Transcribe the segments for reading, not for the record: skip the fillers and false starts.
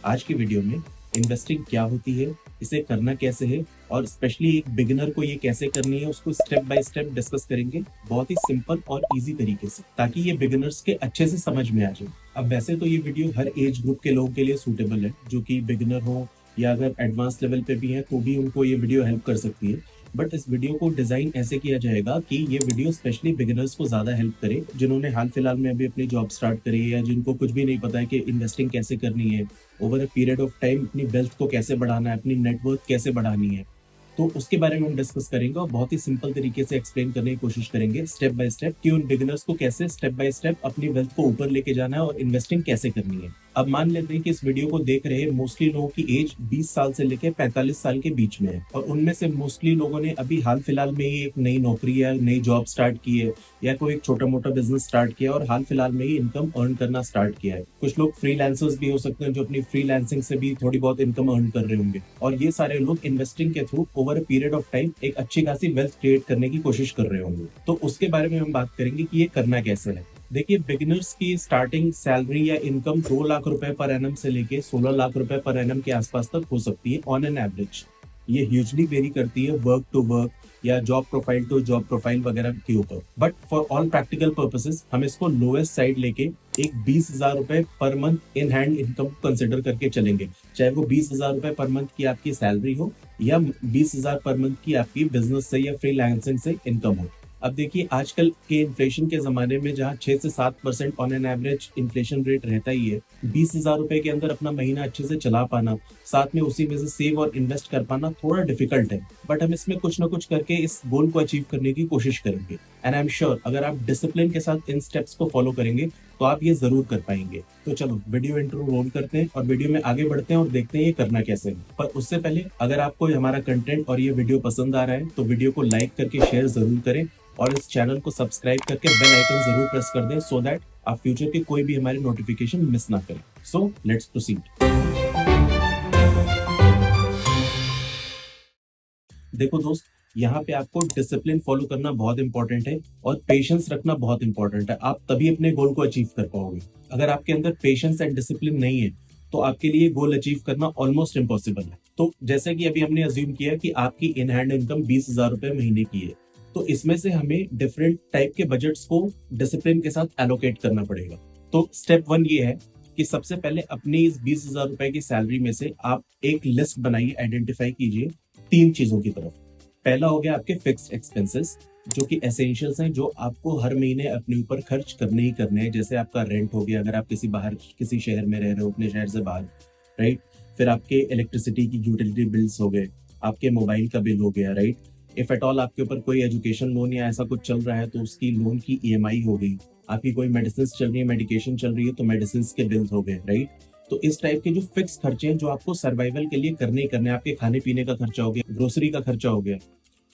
आज की वीडियो में इन्वेस्टिंग क्या होती है, इसे करना कैसे है और स्पेशली एक बिगिनर को ये कैसे करनी है उसको स्टेप बाय स्टेप डिस्कस करेंगे, बहुत ही सिंपल और इजी तरीके से, ताकि ये बिगिनर्स के अच्छे से समझ में आ जाए। अब वैसे तो ये वीडियो हर एज ग्रुप के लोगों के लिए सूटेबल है, जो कि बिगिनर हो या अगर एडवांस लेवल पे भी है तो भी उनको ये वीडियो हेल्प कर सकती है। बट इस वीडियो को डिजाइन ऐसे किया जाएगा कि ये वीडियो स्पेशली बिगिनर्स को ज्यादा हेल्प करे, जिन्होंने हाल फिलहाल में अभी अपनी जॉब स्टार्ट करी है या जिनको कुछ भी नहीं पता है कि इन्वेस्टिंग कैसे करनी है, over a period of time अपनी वेल्थ को कैसे बढ़ाना है, अपनी नेटवर्थ कैसे बढ़ानी है। तो उसके बारे में हम डिस्कस करेंगे और बहुत ही सिंपल तरीके से एक्सप्लेन करने की कोशिश करेंगे स्टेप बाय स्टेप कि उन बिगिनर्स को कैसे स्टेप बाय स्टेप अपनी वेल्थ को ऊपर लेके जाना है और इन्वेस्टिंग कैसे करनी है। अब मान लेते हैं कि इस वीडियो को देख रहे मोस्टली लोगों की एज 20 साल से लेकर 45 साल के बीच में है और उनमें से मोस्टली लोगों ने अभी हाल फिलहाल में ही एक नई नौकरी या नई जॉब स्टार्ट की है या कोई एक छोटा मोटा बिजनेस स्टार्ट किया और हाल फिलहाल में ही इनकम अर्न करना स्टार्ट किया है। कुछ लोग फ्रीलांसर्स भी हो सकते हैं जो अपनी फ्रीलांसिंग से भी थोड़ी बहुत इनकम अर्न कर रहे होंगे और ये सारे लोग इन्वेस्टिंग के through over a period of time एक अच्छी खासी वेल्थ क्रिएट करने की कोशिश कर रहे होंगे। तो उसके बारे में हम बात करेंगे कि ये करना कैसे है। देखिए, बिगिनर्स की स्टार्टिंग सैलरी या इनकम 2 लाख रुपए पर एनम से लेके 16 लाख रुपए पर एनम के आसपास तक हो सकती है ऑन एन एवरेज। ये ह्यूजली वेरी करती है वर्क टू वर्क या job profile to job profile वगैरह के ऊपर, but for all practical purposes हम इसको लोएस्ट साइड लेके एक 20,000 रुपए per month in hand income consider करके चलेंगे, चाहे वो 20,000 रुपए पर मंथ की आपकी सैलरी हो या 20,000 पर मंथ की आपकी बिजनेस से या फ्रीलांसिंग से इनकम हो। अब देखिए, आजकल के इन्फ्लेशन के जमाने में जहाँ 6 से 7% on an average inflation rate रहता ही है, 20,000 रुपए के अंदर अपना महीना अच्छे से चला पाना, साथ में उसी में से सेव और इन्वेस्ट कर पाना थोड़ा डिफिकल्ट है। बट हम इसमें कुछ ना कुछ करके इस गोल को अचीव करने की कोशिश करेंगे एंड आई एम श्योर अगर आप डिसिप्लिन के साथ इन स्टेप्स को फॉलो करेंगे तो आप ये जरूर कर पाएंगे। तो चलो वीडियो इंट्रो रोल करते हैं और वीडियो में आगे बढ़ते हैं और देखते हैं ये करना कैसे है। पर उससे पहले अगर आपको हमारा कंटेंट और ये वीडियो पसंद आ रहा है तो वीडियो को लाइक करके शेयर जरूर करें और इस चैनल को सब्सक्राइब करके बेल आइकन जरूर प्रेस कर दें सो दैट आप फ्यूचर के कोई भी हमारे नोटिफिकेशन मिस ना करें। So let's proceed. देखो दोस्त, यहाँ पे आपको डिसिप्लिन फॉलो करना बहुत इंपॉर्टेंट है और पेशेंस रखना बहुत इंपॉर्टेंट है। आप तभी अपने गोल को अचीव कर पाओगे। अगर आपके अंदर पेशेंस एंड डिसिप्लिन नहीं है तो आपके लिए गोल अचीव करना ऑलमोस्ट इम्पॉसिबल है। तो जैसे कि अभी हमने अज्यूम किया कि आपकी इन हैंड इनकम 20,000 रुपए महीने की है, तो इसमें से हमें डिफरेंट टाइप के बजट्स को डिसिप्लिन के साथ एलोकेट करना पड़ेगा। तो स्टेप 1 ये है कि सबसे पहले अपनी इस 20,000 रुपए की सैलरी में से आप एक लिस्ट बनाइए, आइडेंटिफाई कीजिए 3 चीजों की तरफ। पहला हो गया आपके फिक्स्ड एक्सपेंसेस, जो कि एसेंशियल्स हैं, जो आपको हर महीने अपने ऊपर खर्च करने ही करने हैं। जैसे आपका रेंट हो गया अगर आप किसी शहर में रह रहे हो अपने शहर से बाहर, राइट। फिर आपके इलेक्ट्रिसिटी की यूटिलिटी बिल्स हो गए, आपके मोबाइल का बिल हो गया, राइट। इफ एट ऑल आपके ऊपर कोई एजुकेशन लोन या ऐसा कुछ चल रहा है तो उसकी लोन की ईएमआई हो गई। आपकी कोई मेडिसिन चल रही है, मेडिकेशन चल रही है तो मेडिसिन के बिल्स हो गए, राइट। तो इस टाइप के जो फिक्स खर्चे हैं जो आपको सर्वाइवल के लिए करने ही करने, आपके खाने पीने का खर्चा हो गया, ग्रोसरी का खर्चा हो गया,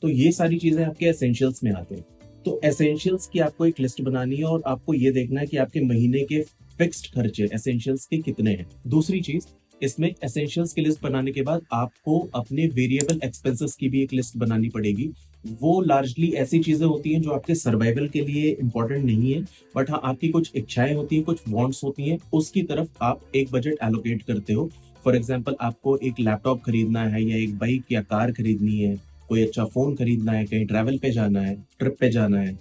तो ये सारी चीजें आपके एसेंशियल्स में आते हैं। तो एसेंशियल्स की आपको एक लिस्ट बनानी है और आपको ये देखना है कि आपके महीने के फिक्स्ड खर्चे एसेंशियल्स के कितने हैं। दूसरी चीज, इसमें एसेंशियल्स की लिस्ट बनाने के बाद आपको अपने वेरिएबल एक्सपेंसेस की भी एक लिस्ट बनानी पड़ेगी। वो लार्जली ऐसी चीजें होती हैं जो आपके सर्वाइवल के लिए इंपॉर्टेंट नहीं है, बट हाँ आपकी कुछ इच्छाएं होती हैं, कुछ वांट्स होती हैं, उसकी तरफ आप एक बजट एलोकेट करते हो। फॉर एग्जाम्पल, आपको एक लैपटॉप खरीदना है या एक बाइक या कार खरीदनी है, कोई अच्छा फोन खरीदना है, कहीं ट्रैवल पे जाना है, ट्रिप पे जाना है,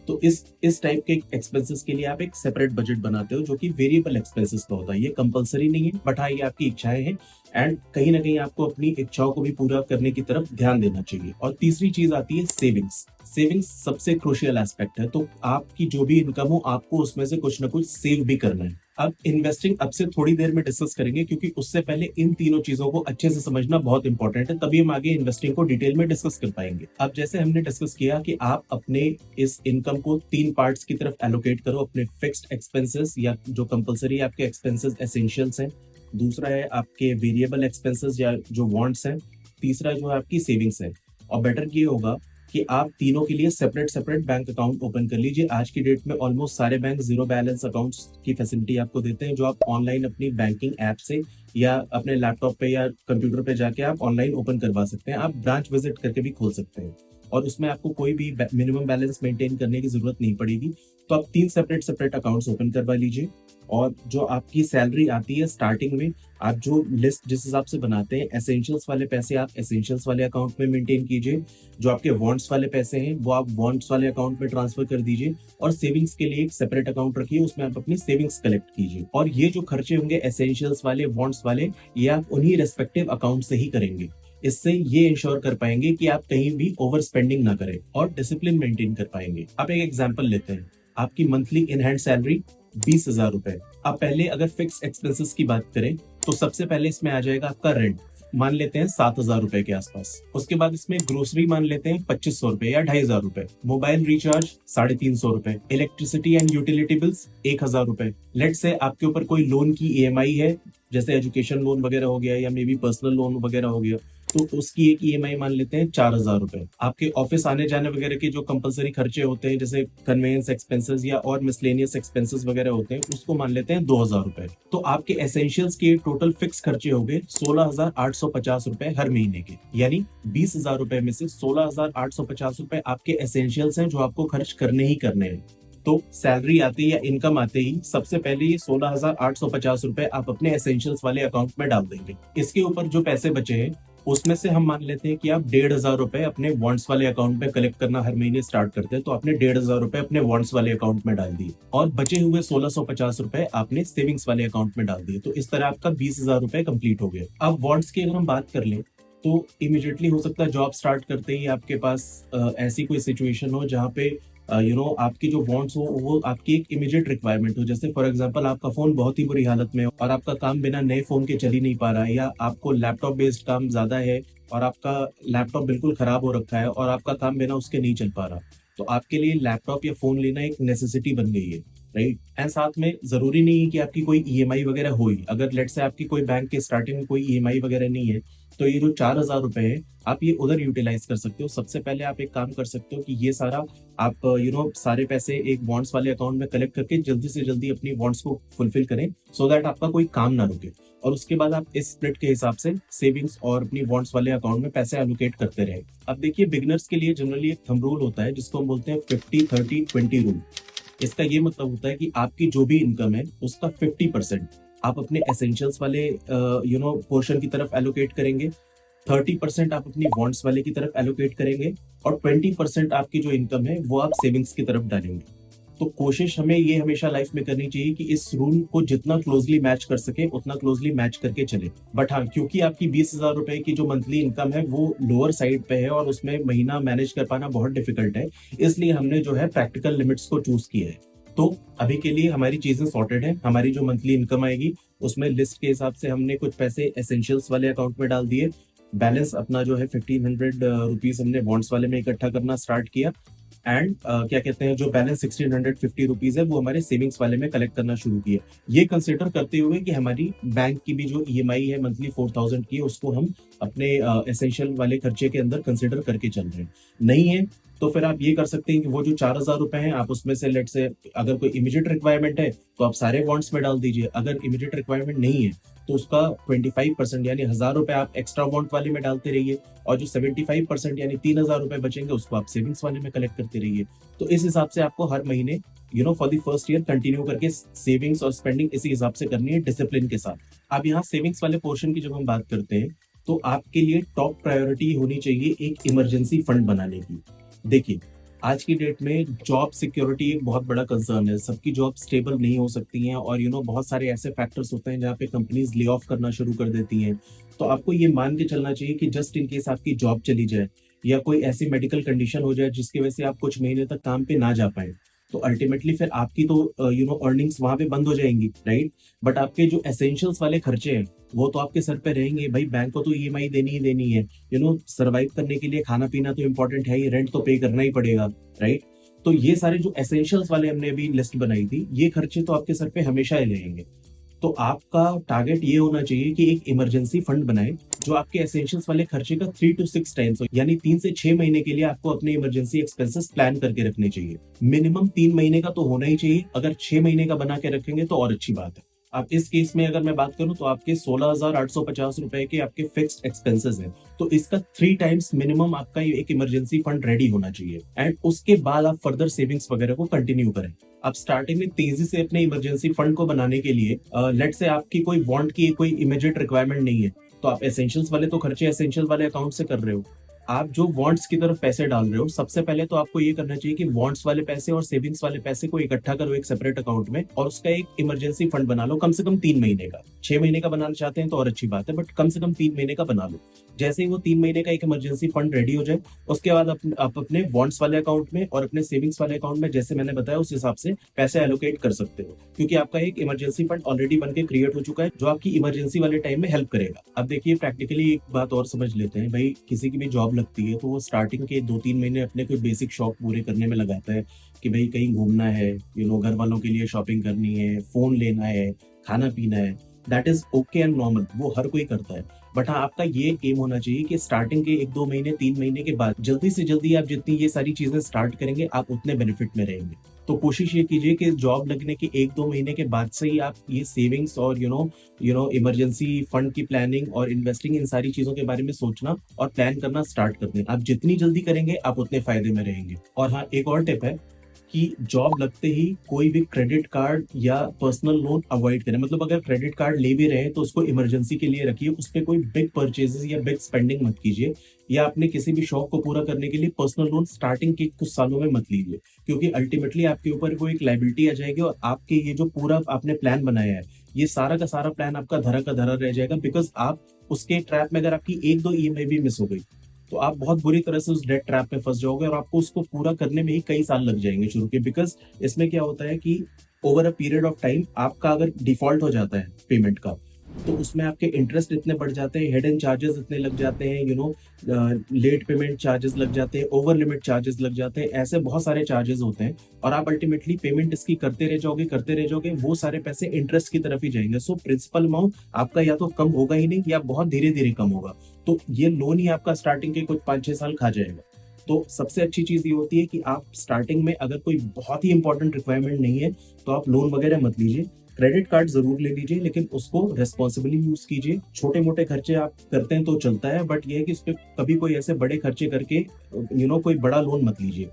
तो इस टाइप के एक्सपेंसेस के लिए आप एक सेपरेट बजट बनाते हो जो कि वेरिएबल एक्सपेंसेस का होता है। ये कंपलसरी नहीं है, बट हाँ ये आपकी इच्छाएं हैं एंड कहीं ना कहीं आपको अपनी इच्छाओं को भी पूरा करने की तरफ ध्यान देना चाहिए। और तीसरी चीज आती है सेविंग्स। सेविंग्स सबसे क्रूशियल एस्पेक्ट है, तो आपकी जो भी इनकम हो आपको उसमें से कुछ ना कुछ सेव भी करना है। अब इन्वेस्टिंग अब से थोड़ी देर में डिस्कस करेंगे, क्योंकि उससे पहले इन तीनों चीजों को अच्छे से समझना बहुत इंपॉर्टेंट है, तभी हम आगे इन्वेस्टिंग को डिटेल में डिस्कस कर पाएंगे। अब जैसे हमने डिस्कस किया कि आप अपने इस इनकम को 3 पार्ट्स की तरफ एलोकेट करो, अपने फिक्स्ड एक्सपेंसेस या जो कंपलसरी आपके एक्सपेंसेस एसेंशियल्स हैं, दूसरा है आपके वेरिएबल एक्सपेंसेस या जो वांट्स हैं, तीसरा जो है आपकी सेविंग्स है। और बेटर ये होगा कि आप तीनों के लिए सेपरेट बैंक अकाउंट ओपन कर लीजिए। आज की डेट में ऑलमोस्ट सारे बैंक जीरो बैलेंस अकाउंट्स की फैसिलिटी आपको देते हैं, जो आप ऑनलाइन अपनी बैंकिंग ऐप से या अपने लैपटॉप पे या कंप्यूटर पे जाके आप ऑनलाइन ओपन करवा सकते हैं। आप ब्रांच विजिट करके भी खोल सकते हैं। और उसमें आपको कोई भी मिनिमम बैलेंस मेंटेन करने की जरूरत नहीं पड़ेगी। तो आप 3 सेपरेट अकाउंट्स ओपन करवा लीजिए, और जो आपकी सैलरी आती है स्टार्टिंग में, आप जो लिस्ट जिस हिसाब से बनाते हैं, एसेंशियल्स वाले पैसे आप एसेंशियल्स वाले अकाउंट में मेंटेन कीजिए, जो आपके वांट्स वाले पैसे हैं वो आप वांट्स वाले अकाउंट में ट्रांसफर कर दीजिए, और सेविंग्स के लिए एक सेपरेट अकाउंट रखिए, उसमें आप अपनी सेविंग्स कलेक्ट कीजिए। और ये जो खर्चे होंगे एसेंशियल्स वाले, वांट्स वाले, ये आप उन्हीं रेस्पेक्टिव अकाउंट से ही करेंगे। इससे ये इंश्योर कर पाएंगे कि आप कहीं भी ओवर स्पेंडिंग ना करें और डिसिप्लिन मेंटेन कर पाएंगे। आप एक एग्जांपल लेते हैं, आपकी मंथली इन हैंड सैलरी 20,000 रुपए। अब पहले अगर फिक्स एक्सपेंसेस की बात करें तो सबसे पहले इसमें आ जाएगा आपका रेंट, मान लेते हैं 7,000 रुपए के आसपास। उसके बाद इसमें ग्रोसरी मान लेते हैं 2,500 रुपए या 2,500 रुपए, मोबाइल रिचार्ज 350 रुपए, इलेक्ट्रिसिटी एंड यूटिलिटी बिल्स 1,000 रुपए। लेट से आपके ऊपर कोई लोन की ईएमआई है, जैसे एजुकेशन लोन वगैरह हो गया या मे बी पर्सनल लोन वगैरह हो गया, तो उसकी एक ईएमआई मान लेते हैं 4,000 रुपए। आपके ऑफिस आने जाने वगैरह के जो कंपलसरी खर्चे होते हैं, जैसे कन्वेंस एक्सपेंसेस या और मिसलेनियस एक्सपेंसेस वगैरह होते हैं, उसको मान लेते हैं 2,000 रुपए। तो आपके एसेंशियल्स के टोटल फिक्स खर्चे हो गए 16,850 रुपए हर महीने के, यानी 20,000 रुपए में से 16,850 रुपए आपके एसेंशियल्स हैं जो आपको खर्च करने ही करने हैं। तो सैलरी आते ही या इनकम आते ही सबसे पहले ये 16,850 रुपए आप अपने एसेंशियल्स वाले अकाउंट में डाल देंगे। इसके ऊपर जो पैसे बचे हैं उसमें से हम मान लेते हैं कि आप 1,500 रुपए अपने वांट्स वाले अकाउंट में कलेक्ट करना हर महीने स्टार्ट करते हैं, तो आपने 1,500 रुपए अपने वांट्स वाले अकाउंट में डाल दिए, और बचे हुए 1,650 रुपए आपने सेविंग्स वाले अकाउंट में डाल दिए। तो इस तरह आपका 20,000 रुपए कंप्लीट हो गए। अब वांट्स की अगर हम बात कर लें तो इमीडिएटली हो सकता है जॉब स्टार्ट करते ही आपके पास ऐसी कोई सिचुएशन हो जहाँ पे आपकी जो वांट्स हो वो आपकी एक इमीडिएट रिक्वायरमेंट हो। जैसे फॉर एग्जांपल आपका फोन बहुत ही बुरी हालत में हो और आपका काम बिना नए फोन के चल ही नहीं पा रहा है, या आपको लैपटॉप बेस्ड काम ज्यादा है और आपका लैपटॉप बिल्कुल खराब हो रखा है और आपका काम बिना उसके नहीं चल पा रहा, तो आपके लिए लैपटॉप या फोन लेना एक नेसेसिटी बन गई है, राइट। एंड साथ में जरूरी नहीं है कि आपकी कोई ईएमआई वगैरह हो ही। अगर लेट से आपकी कोई बैंक के स्टार्टिंग में कोई ईएमआई वगैरह नहीं है, तो ये जो 4,000 रुपए है आप ये उधर यूटिलाइज कर सकते हो। सबसे पहले आप एक काम कर सकते हो कि ये सारा आप सारे पैसे एक बॉन्ड्स वाले अकाउंट में कलेक्ट करके जल्दी से जल्दी अपनी बॉन्ड्स को फुलफिल करें, सो दैट आपका कोई काम ना रुके। और उसके बाद आप इस स्प्लिट के हिसाब से सेविंग्स और अपनी बॉन्ड्स वाले अकाउंट में पैसे एलोकेट करते रहे। अब देखिए, बिगिनर्स के लिए जनरली एक थंब रूल होता है जिसको हम बोलते हैं 50-30-20 रूल। इसका ये मतलब होता है कि आपकी जो भी इनकम है उसका 50% आप अपने एसेंशियल्स वाले पोर्शन की तरफ एलोकेट करेंगे, 30% आप अपनी वांट्स वाले की तरफ एलोकेट करेंगे, और 20% आपकी जो इनकम है वो आप सेविंग्स की तरफ डालेंगे। तो कोशिश हमें ये हमेशा लाइफ में करनी चाहिए कि इस रूल को जितना क्लोजली मैच कर सके उतना क्लोजली मैच करके चले। बट हाँ, क्योंकि आपकी 20,000 रुपए की जो मंथली इनकम है वो लोअर साइड पे है और उसमें महीना मैनेज कर पाना बहुत डिफिकल्ट है, इसलिए हमने जो है प्रैक्टिकल लिमिट्स को चूज किया है। तो अभी के लिए हमारी चीजें सॉर्टेड है। हमारी जो मंथली इनकम आएगी उसमें लिस्ट के हिसाब से हमने कुछ पैसे एसेंशियल्स वाले अकाउंट में डाल दिए, बैलेंस अपना जो है 1,500 रुपीज हमने बॉन्ड्स वाले में इकट्ठा करना स्टार्ट किया, एंड क्या कहते हैं, जो बैलेंस 1,650 रुपीज है वो हमारे सेविंग्स वाले में कलेक्ट करना शुरू किया। ये कंसिडर करते हुए कि हमारी बैंक की भी जो ईएमआई है मंथली 4,000 की है, उसको हम अपने एसेंशियल वाले खर्चे के अंदर कंसिडर करके चल रहे हैं। नहीं है तो फिर आप ये कर सकते हैं कि वो जो 4,000 रुपए हैं आप उसमें से लेट से अगर कोई इमीडिएट रिक्वायरमेंट है तो आप सारे बॉन्ड्स में डाल दीजिए। अगर इमीडिएट रिक्वायरमेंट नहीं है तो उसका 25% यानी 1,000 रुपए आप एक्स्ट्रा बॉन्ड वाले में डालते रहिए, और जो 75% यानी 3,000 रुपए बचेंगे उसको आप सेविंग्स वाले में कलेक्ट करते रहिए। तो इस हिसाब से आपको हर महीने for the first year continue करके सेविंग्स और स्पेंडिंग इसी हिसाब से करनी है, डिसिप्लिन के साथ। अब यहाँ सेविंग्स वाले पोर्शन की जब हम बात करते हैं तो आपके लिए टॉप प्रायोरिटी होनी चाहिए एक इमरजेंसी फंड बनाने की। देखिए, आज की डेट में जॉब सिक्योरिटी एक बहुत बड़ा कंसर्न है। सबकी जॉब स्टेबल नहीं हो सकती हैं, और बहुत सारे ऐसे फैक्टर्स होते हैं जहाँ पे कंपनीज ले ऑफ करना शुरू कर देती हैं। तो आपको ये मान के चलना चाहिए कि जस्ट इन केस आपकी जॉब चली जाए या कोई ऐसी मेडिकल कंडीशन हो जाए जिसकी वजह से आप कुछ महीने तक काम पे ना जा पाए, तो अल्टीमेटली फिर आपकी तो अर्निंग्स वहां पे बंद हो जाएंगी, राइट। बट आपके जो एसेंशियल्स वाले खर्चे हैं वो तो आपके सर पे रहेंगे। भाई, बैंक को तो ईएमआई देनी ही देनी है, सर्वाइव करने के लिए खाना पीना तो इम्पोर्टेंट है ही, रेंट तो पे करना ही पड़ेगा, राइट। तो ये सारे जो एसेंशियल्स वाले हमने अभी लिस्ट बनाई थी, ये खर्चे तो आपके सर पे हमेशा ही रहेंगे। तो आपका टारगेट ये होना चाहिए कि एक इमरजेंसी फंड बनाए जो आपके एसेंशियल्स वाले खर्चे का 3 to 6 टाइम्स हो, यानी 3 से 6 महीने के लिए आपको अपने इमरजेंसी एक्सपेंसेस प्लान करके रखने चाहिए। मिनिमम 3 महीने का तो होना ही चाहिए, अगर 6 महीने का बना के रखेंगे तो और अच्छी बात है। अब इस केस में अगर मैं बात करूं तो आपके 16,850 रुपए के आपके फिक्स्ड एक्सपेंसेस हैं, तो इसका 3 टाइम्स मिनिमम आपका ये एक इमरजेंसी फंड रेडी होना चाहिए, एंड उसके बाद आप फर्दर सेविंग्स वगैरह को कंटिन्यू करें। आप स्टार्टिंग में तेजी से अपने इमरजेंसी फंड को बनाने के लिए लेट से आपकी कोई वांट की कोई इमीडिएट रिक्वायरमेंट नहीं है, तो आप एसेंशियल्स वाले तो खर्चे एसेंशियल वाले अकाउंट से कर रहे हो। आप जो वांट्स की तरफ पैसे डाल रहे हो, सबसे पहले तो आपको ये करना चाहिए कि वांट्स वाले पैसे और सेविंग्स वाले पैसे को इकट्ठा करो एक सेपरेट अकाउंट में, और उसका एक इमरजेंसी फंड बना लो, कम से कम 3 महीने का। 6 महीने का बनाना चाहते हैं तो और अच्छी बात है, बट कम से कम 3 महीने का बना लो। जैसे ही वो 3 महीने का एक इमरजेंसी फंड रेडी हो जाए, उसके बाद आप अपने वांट्स वाले अकाउंट में और अपने सेविंग्स वाले अकाउंट में, जैसे मैंने बताया उस हिसाब से पैसे एलोकेट कर सकते हो, क्योंकि आपका एक इमरजेंसी फंड ऑलरेडी बन के क्रिएट हो चुका है जो आपकी इमरजेंसी वाले टाइम में हेल्प करेगा। अब देखिए प्रैक्टिकली एक बात और समझ लेते हैं भाई, किसी की भी जॉब लगती है तो वो स्टार्टिंग के 2-3 महीने अपने कोई बेसिक शौक पूरे करने में लगाता है कि भाई कहीं घूमना है, घर वालों के लिए शॉपिंग करनी है, फोन लेना है, खाना पीना है। That is okay and normal, वो हर कोई करता है। बट हाँ, आपका ये एम होना चाहिए कि स्टार्टिंग के 1-2 महीने 3 महीने के बाद जल्दी से जल्दी आप जितनी ये सारी चीजें स्टार्ट करेंगे, आप उतने बेनिफिट में रहेंगे। तो कोशिश ये कीजिए कि जॉब लगने के 1-2 महीने के बाद से ही आप ये सेविंग्स और इमरजेंसी फंड की प्लानिंग और इन्वेस्टिंग, इन सारी चीजों के बारे में सोचना और प्लान करना स्टार्ट कर दें। आप जितनी जल्दी करेंगे आप उतने फायदे में रहेंगे। और हाँ, एक और टिप है कि जॉब लगते ही कोई भी क्रेडिट कार्ड या पर्सनल लोन अवॉइड करें। मतलब अगर क्रेडिट कार्ड ले भी रहे हैं तो उसको इमरजेंसी के लिए रखिए, उस पर कोई बिग परचेजेस या बिग स्पेंडिंग मत कीजिए, या अपने किसी भी शौक को पूरा करने के लिए पर्सनल लोन स्टार्टिंग के कुछ सालों में मत लीजिए, क्योंकि अल्टीमेटली आपके ऊपर कोई एक लाइबिलिटी आ जाएगी और आपके ये जो पूरा आपने प्लान बनाया है, ये सारा का सारा प्लान आपका धरा का धरा रह जाएगा, बिकॉज आप उसके ट्रैप में, अगर आपकी 1-2 ईएमआई भी मिस हो गई तो आप बहुत बुरी तरह से उस डेट ट्रैप में फंस जाओगे और आपको उसको पूरा करने में ही कई साल लग जाएंगे शुरू के। बिकॉज इसमें क्या होता है कि over a period of time आपका अगर डिफॉल्ट हो जाता है पेमेंट का, तो उसमें आपके इंटरेस्ट इतने बढ़ जाते हैं, हिडन चार्जेस इतने लग जाते हैं, लेट पेमेंट चार्जेस लग जाते हैं, ओवर लिमिट चार्जेस लग जाते हैं, ऐसे बहुत सारे चार्जेस होते हैं, और आप अल्टीमेटली पेमेंट इसकी करते रह जाओगे, वो सारे पैसे इंटरेस्ट की तरफ ही जाएंगे। सो प्रिंसिपल अमाउंट आपका या तो कम होगा ही नहीं, या बहुत धीरे धीरे कम होगा, तो ये लोन ही आपका स्टार्टिंग के कुछ 5-6 साल खा जाएगा। तो सबसे अच्छी चीज ये होती है कि आप स्टार्टिंग में अगर कोई बहुत ही इंपॉर्टेंट रिक्वायरमेंट नहीं है तो आप लोन वगैरह मत लीजिए। क्रेडिट कार्ड जरूर ले लीजिए, लेकिन उसको रेस्पॉन्सिबली यूज कीजिए। छोटे मोटे खर्चे आप करते हैं तो चलता है, बट ये है कि इस पे कभी कोई ऐसे बड़े खर्चे करके कोई बड़ा लोन मत लीजिए।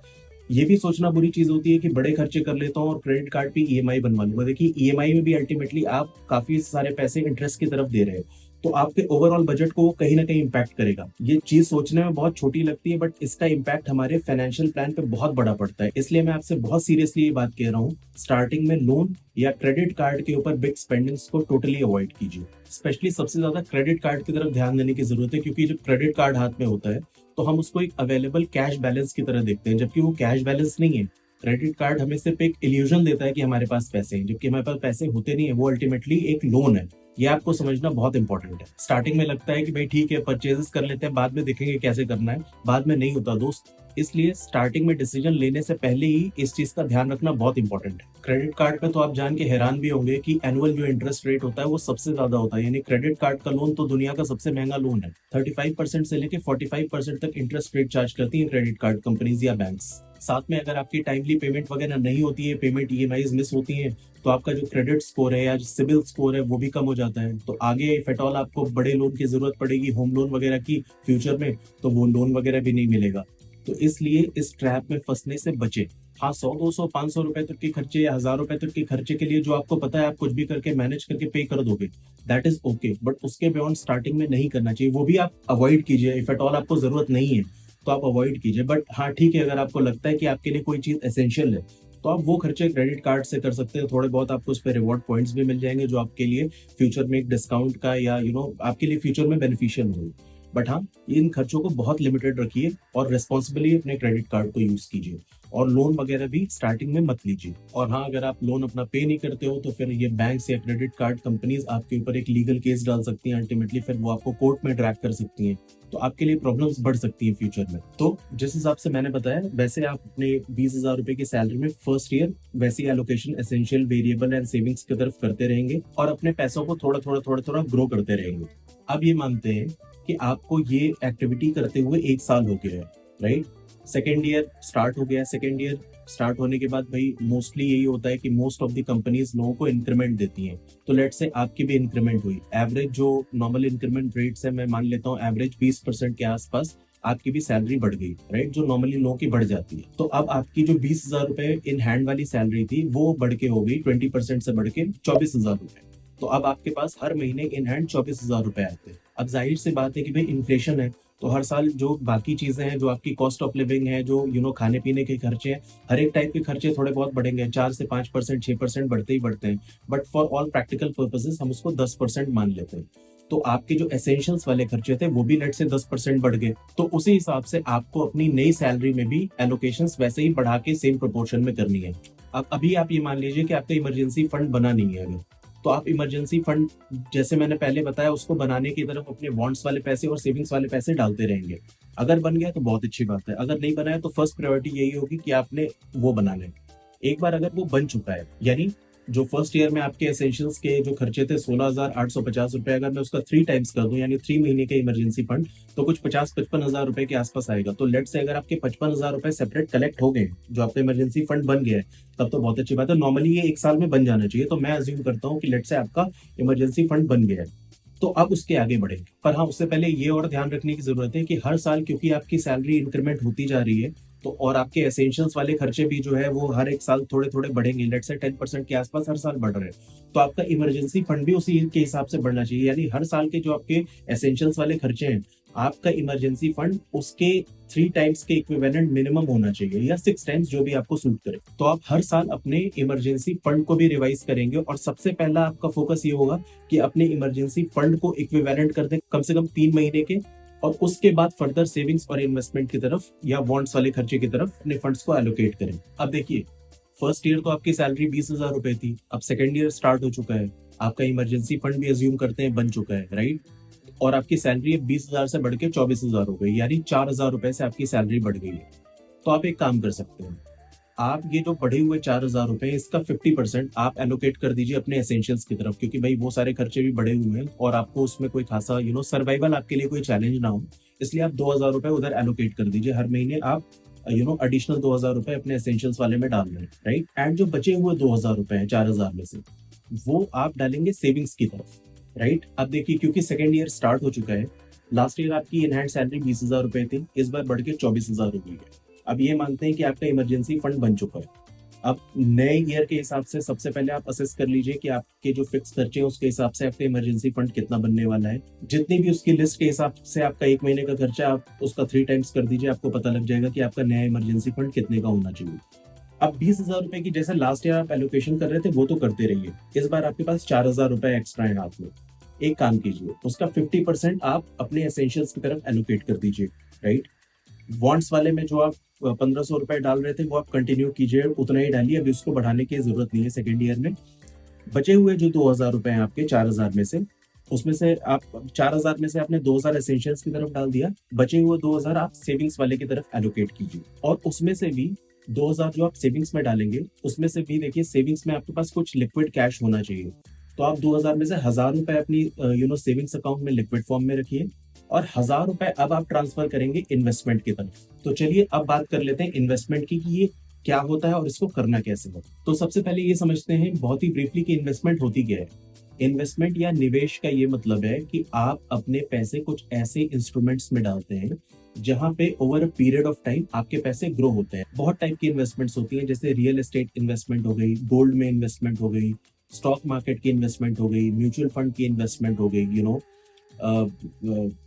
ये भी सोचना बुरी चीज होती है कि बड़े खर्चे कर लेता हूँ और क्रेडिट कार्ड पे ईएमआई बनवा लूंगा। देखिए ईएमआई में भी अल्टीमेटली आप काफी सारे पैसे इंटरेस्ट की तरफ दे रहे हैं, तो आपके ओवरऑल बजट को कहीं ना कहीं इम्पैक्ट करेगा। ये चीज सोचने में बहुत छोटी लगती है, बट इसका इम्पैक्ट हमारे फाइनेंशियल प्लान पे बहुत बड़ा पड़ता है। इसलिए मैं आपसे बहुत सीरियसली ये बात कह रहा हूँ, स्टार्टिंग में लोन या क्रेडिट कार्ड के ऊपर बिग स्पेंडिंग्स को टोटली अवॉइड कीजिए। स्पेशली सबसे ज्यादा क्रेडिट कार्ड की तरफ ध्यान देने की जरूरत है, क्योंकि जब क्रेडिट कार्ड हाथ में होता है तो हम उसको एक अवेलेबल कैश बैलेंस की तरह देखते हैं, जबकि वो कैश बैलेंस नहीं है। क्रेडिट कार्ड हमें सिर्फ एक इल्यूजन देता है कि हमारे पास पैसे हैं, जबकि हमारे पास पैसे होते नहीं है, वो अल्टीमेटली एक लोन है। ये आपको समझना बहुत इंपॉर्टेंट है। स्टार्टिंग में लगता है कि भाई ठीक है परचेजेस कर लेते हैं, बाद में देखेंगे कैसे करना है, बाद में नहीं होता दोस्त। इसलिए स्टार्टिंग में डिसीजन लेने से पहले ही इस चीज का ध्यान रखना बहुत इंपॉर्टेंट है। क्रेडिट कार्ड पे तो आप जान के हैरान भी होंगे कि एनुअल जो इंटरेस्ट रेट होता है वो सबसे ज्यादा होता है, यानी क्रेडिट कार्ड का लोन तो दुनिया का सबसे महंगा लोन है। 35% से लेके 45% तक इंटरेस्ट रेट चार्ज करती है क्रेडिट कार्ड कंपनीज या बैंक्स। साथ में अगर आपकी टाइमली पेमेंट वगैरह नहीं होती है, पेमेंट ईएमआईज मिस होती हैं, तो आपका जो क्रेडिट स्कोर है या जो सिबिल स्कोर है वो भी कम हो जाता है। तो आगे इफ एट ऑल आपको बड़े लोन की जरूरत पड़ेगी, होम लोन वगैरह की फ्यूचर में, तो वो लोन वगैरह भी नहीं मिलेगा। तो इसलिए इस ट्रैप में फंसने से बचे। हाँ, 100, 200, 500 रुपए तक के खर्चे या 1000 रुपए तक के खर्चे के लिए जो आपको पता है आप कुछ भी करके मैनेज करके पे कर दोगे, दैट इज ओके, बट उसके बियॉन्ड स्टार्टिंग में नहीं करना चाहिए। वो भी आप अवॉइड कीजिए। इफ एट ऑल आपको जरूरत नहीं है तो आप अवॉइड कीजिए। बट हाँ ठीक है, अगर आपको लगता है कि आपके लिए कोई चीज एसेंशियल है तो आप वो खर्चे क्रेडिट कार्ड से कर सकते हैं। थोड़े बहुत आपको उस पर रिवॉर्ड पॉइंट्स भी मिल जाएंगे, जो आपके लिए फ्यूचर में एक डिस्काउंट का या आपके लिए फ्यूचर में बेनिफिशियल होगी। बट हाँ, इन खर्चों को बहुत लिमिटेड रखिए और रेस्पॉन्सिबली अपने क्रेडिट कार्ड को यूज कीजिए, और लोन वगैरह भी स्टार्टिंग में मत लीजिए। और हाँ, अगर आप लोन अपना पे नहीं करते हो तो फिर ये बैंक्स या क्रेडिट कार्ड कंपनीज आपके ऊपर एक लीगल केस डाल सकती हैं। अल्टीमेटली फिर वो आपको कोर्ट में ड्रैग कर सकती हैं, तो आपके लिए प्रॉब्लम्स बढ़ सकती हैं फ्यूचर में। तो जिस हिसाब से मैंने बताया, वैसे आप अपने 20,000 रुपए की सैलरी में फर्स्ट ईयर वैसी allocation essential, variable and savings की तरफ करते रहेंगे और अपने पैसों को थोड़ा थोड़ा ग्रो करते रहेंगे। अब ये मानते हैं कि आपको ये एक्टिविटी करते हुए 1 साल हो गया है, राइट? सेकेंड ईयर स्टार्ट हो गया, सेकेंड ईयर स्टार्ट होने के बाद भाई मोस्टली यही होता है कि मोस्ट ऑफ द कंपनीज लोगों को इंक्रीमेंट देती हैं। तो लेट से आपकी भी इंक्रीमेंट हुई, एवरेज जो नॉर्मल इंक्रीमेंट रेट्स है मैं मान लेता हूँ एवरेज 20% के आसपास आपकी भी सैलरी बढ़ गई, राइट, जो नॉर्मली लोगों की बढ़ जाती है। तो अब आपकी जो 20,000 रुपए इन हैंड वाली सैलरी थी वो बढ़ के हो गई 20% से बढ़ के 24,000 रुपए। तो अब आपके पास हर महीने इन हैंड 24,000 रुपए आते हैं। अब जाहिर सी बात है कि भाई इन्फ्लेशन है, तो हर साल जो बाकी चीजें हैं, जो आपकी कॉस्ट ऑफ लिविंग है, जो खाने पीने के खर्चे हैं, हर एक टाइप के खर्चे थोड़े बहुत बढ़ेंगे, 4 से 5%, 6% बढ़ते ही बढ़ते हैं। But for all practical purposes हम उसको 10% मान लेते हैं। तो आपके जो एसेंशियल्स वाले खर्चे थे वो भी लेट से 10% बढ़ गए। तो उसी हिसाब से आपको अपनी नई सैलरी में भी एलोकेशंस वैसे ही बढ़ा के सेम प्रोपोर्शन में करनी है। अब अभी आप ये मान लीजिए कि आपका इमरजेंसी फंड बना नहीं है अगर, तो आप इमरजेंसी फंड जैसे मैंने पहले बताया उसको बनाने की तरफ अपने बॉन्ड्स वाले पैसे और सेविंग्स वाले पैसे डालते रहेंगे। अगर बन गया तो बहुत अच्छी बात है, अगर नहीं बनाया तो फर्स्ट प्रायोरिटी यही होगी कि आपने वो बनाना है। एक बार अगर वो बन चुका है, यानी जो फर्स्ट ईयर में आपके एसेंशियल्स के जो खर्चे थे 16,850 रुपए, अगर मैं उसका 3 टाइम्स कर दूं यानी 3 महीने के इमरजेंसी फंड, तो कुछ 50-55 हजार रुपए के आसपास आएगा। तो लेट से अगर आपके 55,000 रुपए सेपरेट कलेक्ट हो गए, जो आपका इमरजेंसी फंड बन गया है, तब तो बहुत अच्छी बात है। नॉर्मली ये 1 साल में बन जाना चाहिए, तो मैं अज्यूम करता हूँ कि लेट से आपका इमरजेंसी फंड बन गया है। तो अब उसके आगे बढ़ेंगे, पर हाँ उससे पहले ये और ध्यान रखने की जरूरत है कि हर साल क्योंकि आपकी सैलरी इंक्रीमेंट होती जा रही है, तो और आपके एसेंशियल्स वाले खर्चे भी जो है वो हर एक साल थोड़े थोड़े बढ़ेंगे, लेट से 10% के आसपास हर साल बढ़ रहे हैं। तो आपका इमरजेंसी फंड भी उसी के हिसाब से बढ़ना चाहिए, यानी हर साल के जो आपके एसेंशियल्स वाले खर्चे हैं, आपका इमरजेंसी फंड उसके 3 टाइम्स के इक्विवेलेंट मिनिमम होना चाहिए, या 6 टाइम्स, जो भी आपको सूट करे। तो आप हर साल अपने इमरजेंसी फंड को भी रिवाइज करेंगे, और सबसे पहला आपका फोकस ये होगा कि अपने इमरजेंसी फंड को इक्विवेलेंट कर दें कम से कम 3 महीने के, और उसके बाद फर्दर सेविंग्स और इन्वेस्टमेंट की तरफ या बॉन्ड्स वाले खर्चे की तरफ अपने फंड्स को एलोकेट करें। अब देखिए, फर्स्ट ईयर तो आपकी सैलरी 20,000 रुपए थी, अब सेकेंड ईयर स्टार्ट हो चुका है, आपका इमरजेंसी फंड भी अज्यूम करते हैं बन चुका है, राइट, और आपकी सैलरी 20,000 से बढ़ के 24,000 हो गई, यानी 4,000 रुपए से आपकी सैलरी बढ़ गई है। तो आप एक काम कर सकते हैं, आप ये जो बढ़े हुए 4,000 रुपए, इसका 50% आप एलोकेट कर दीजिए अपने एसेंशियल्स की तरफ, क्योंकि भाई वो सारे खर्चे भी बढ़े हुए हैं और आपको उसमें कोई खासा सर्वाइवल आपके लिए कोई चैलेंज ना हो, इसलिए आप 2,000 रुपए उधर एलोकेट कर दीजिए। हर महीने आप एडिशनल 2,000 रुपए अपने एसेंशियल्स वाले में डाल रहे हैं, राइट। एंड जो बचे हुए 2,000 रुपए हैं 4,000 में से, वो आप डालेंगे सेविंग्स की तरफ, राइट। अब देखिए, क्योंकि सेकेंड ईयर स्टार्ट हो चुका है, लास्ट ईयर आपकी इन हैंड सैलरी 20,000 रुपए थी, इस बार बढ़ के 24,000 हो गई है। अब ये मानते हैं कि आपका इमरजेंसी फंड बन चुका है। अब नए ईयर के हिसाब से सबसे पहले आप असेस कर लीजिए कि आपके जो फिक्स खर्चे हैं उसके हिसाब से आपका इमरजेंसी फंड कितना बनने वाला है। जितनी भी उसकी लिस्ट के हिसाब से आपका 1 महीने का खर्चा, आप उसका 3 टाइम्स कर दीजिए, आपको पता लग जाएगा कि आपका नया इमरजेंसी फंड कितने का होना चाहिए। अब 20,000 रुपए की जैसे लास्ट ईयर आप एलोकेशन कर रहे थे वो तो करते रहिए, इस बार आपके पास 4,000 रुपए एक्स्ट्रा है हाथ में। एक काम कीजिए, उसका 50% आप अपने एसेंशियल्स की तरफ एलोकेट कर दीजिए, राइट। बॉन्ड्स वाले में जो आप 1,500 रुपए डाल रहे थे वो आप कंटिन्यू कीजिए, उतना ही डालिए, अभी उसको बढ़ाने की जरूरत नहीं है सेकेंड ईयर में। बचे हुए जो 2,000 रुपए हैं आपके 4,000 में से, उसमें से आप 4,000 में से आपने 2,000 एसेंशियल्स की तरफ डाल दिया, बचे हुए 2,000 आप सेविंग्स वाले की तरफ एलोकेट कीजिए। और उसमें से भी 2,000 जो आप सेविंग्स में डालेंगे, उसमें से भी देखिए सेविंग्स में आपके पास कुछ लिक्विड कैश होना चाहिए। तो आप 2,000 में से 1,000 रुपए अपनी सेविंग्स अकाउंट में लिक्विड फॉर्म में रखिए, और 1,000 रुपए अब आप ट्रांसफर करेंगे इन्वेस्टमेंट की तरफ। तो चलिए अब बात कर लेते हैं इन्वेस्टमेंट की कि ये क्या होता है और इसको करना कैसे होता है। तो सबसे पहले ये समझते हैं बहुत ही ब्रीफली कि इन्वेस्टमेंट होती क्या है। इन्वेस्टमेंट या निवेश का ये मतलब है कि आप अपने पैसे कुछ ऐसे इंस्ट्रूमेंट्स में डालते हैं जहां पे over a period of time आपके पैसे ग्रो होते हैं। बहुत टाइप की इन्वेस्टमेंट्स होती हैं, जैसे रियल एस्टेट इन्वेस्टमेंट हो गई, गोल्ड में इन्वेस्टमेंट हो गई, स्टॉक मार्केट की इन्वेस्टमेंट हो गई, म्यूचुअल फंड की इन्वेस्टमेंट हो गई,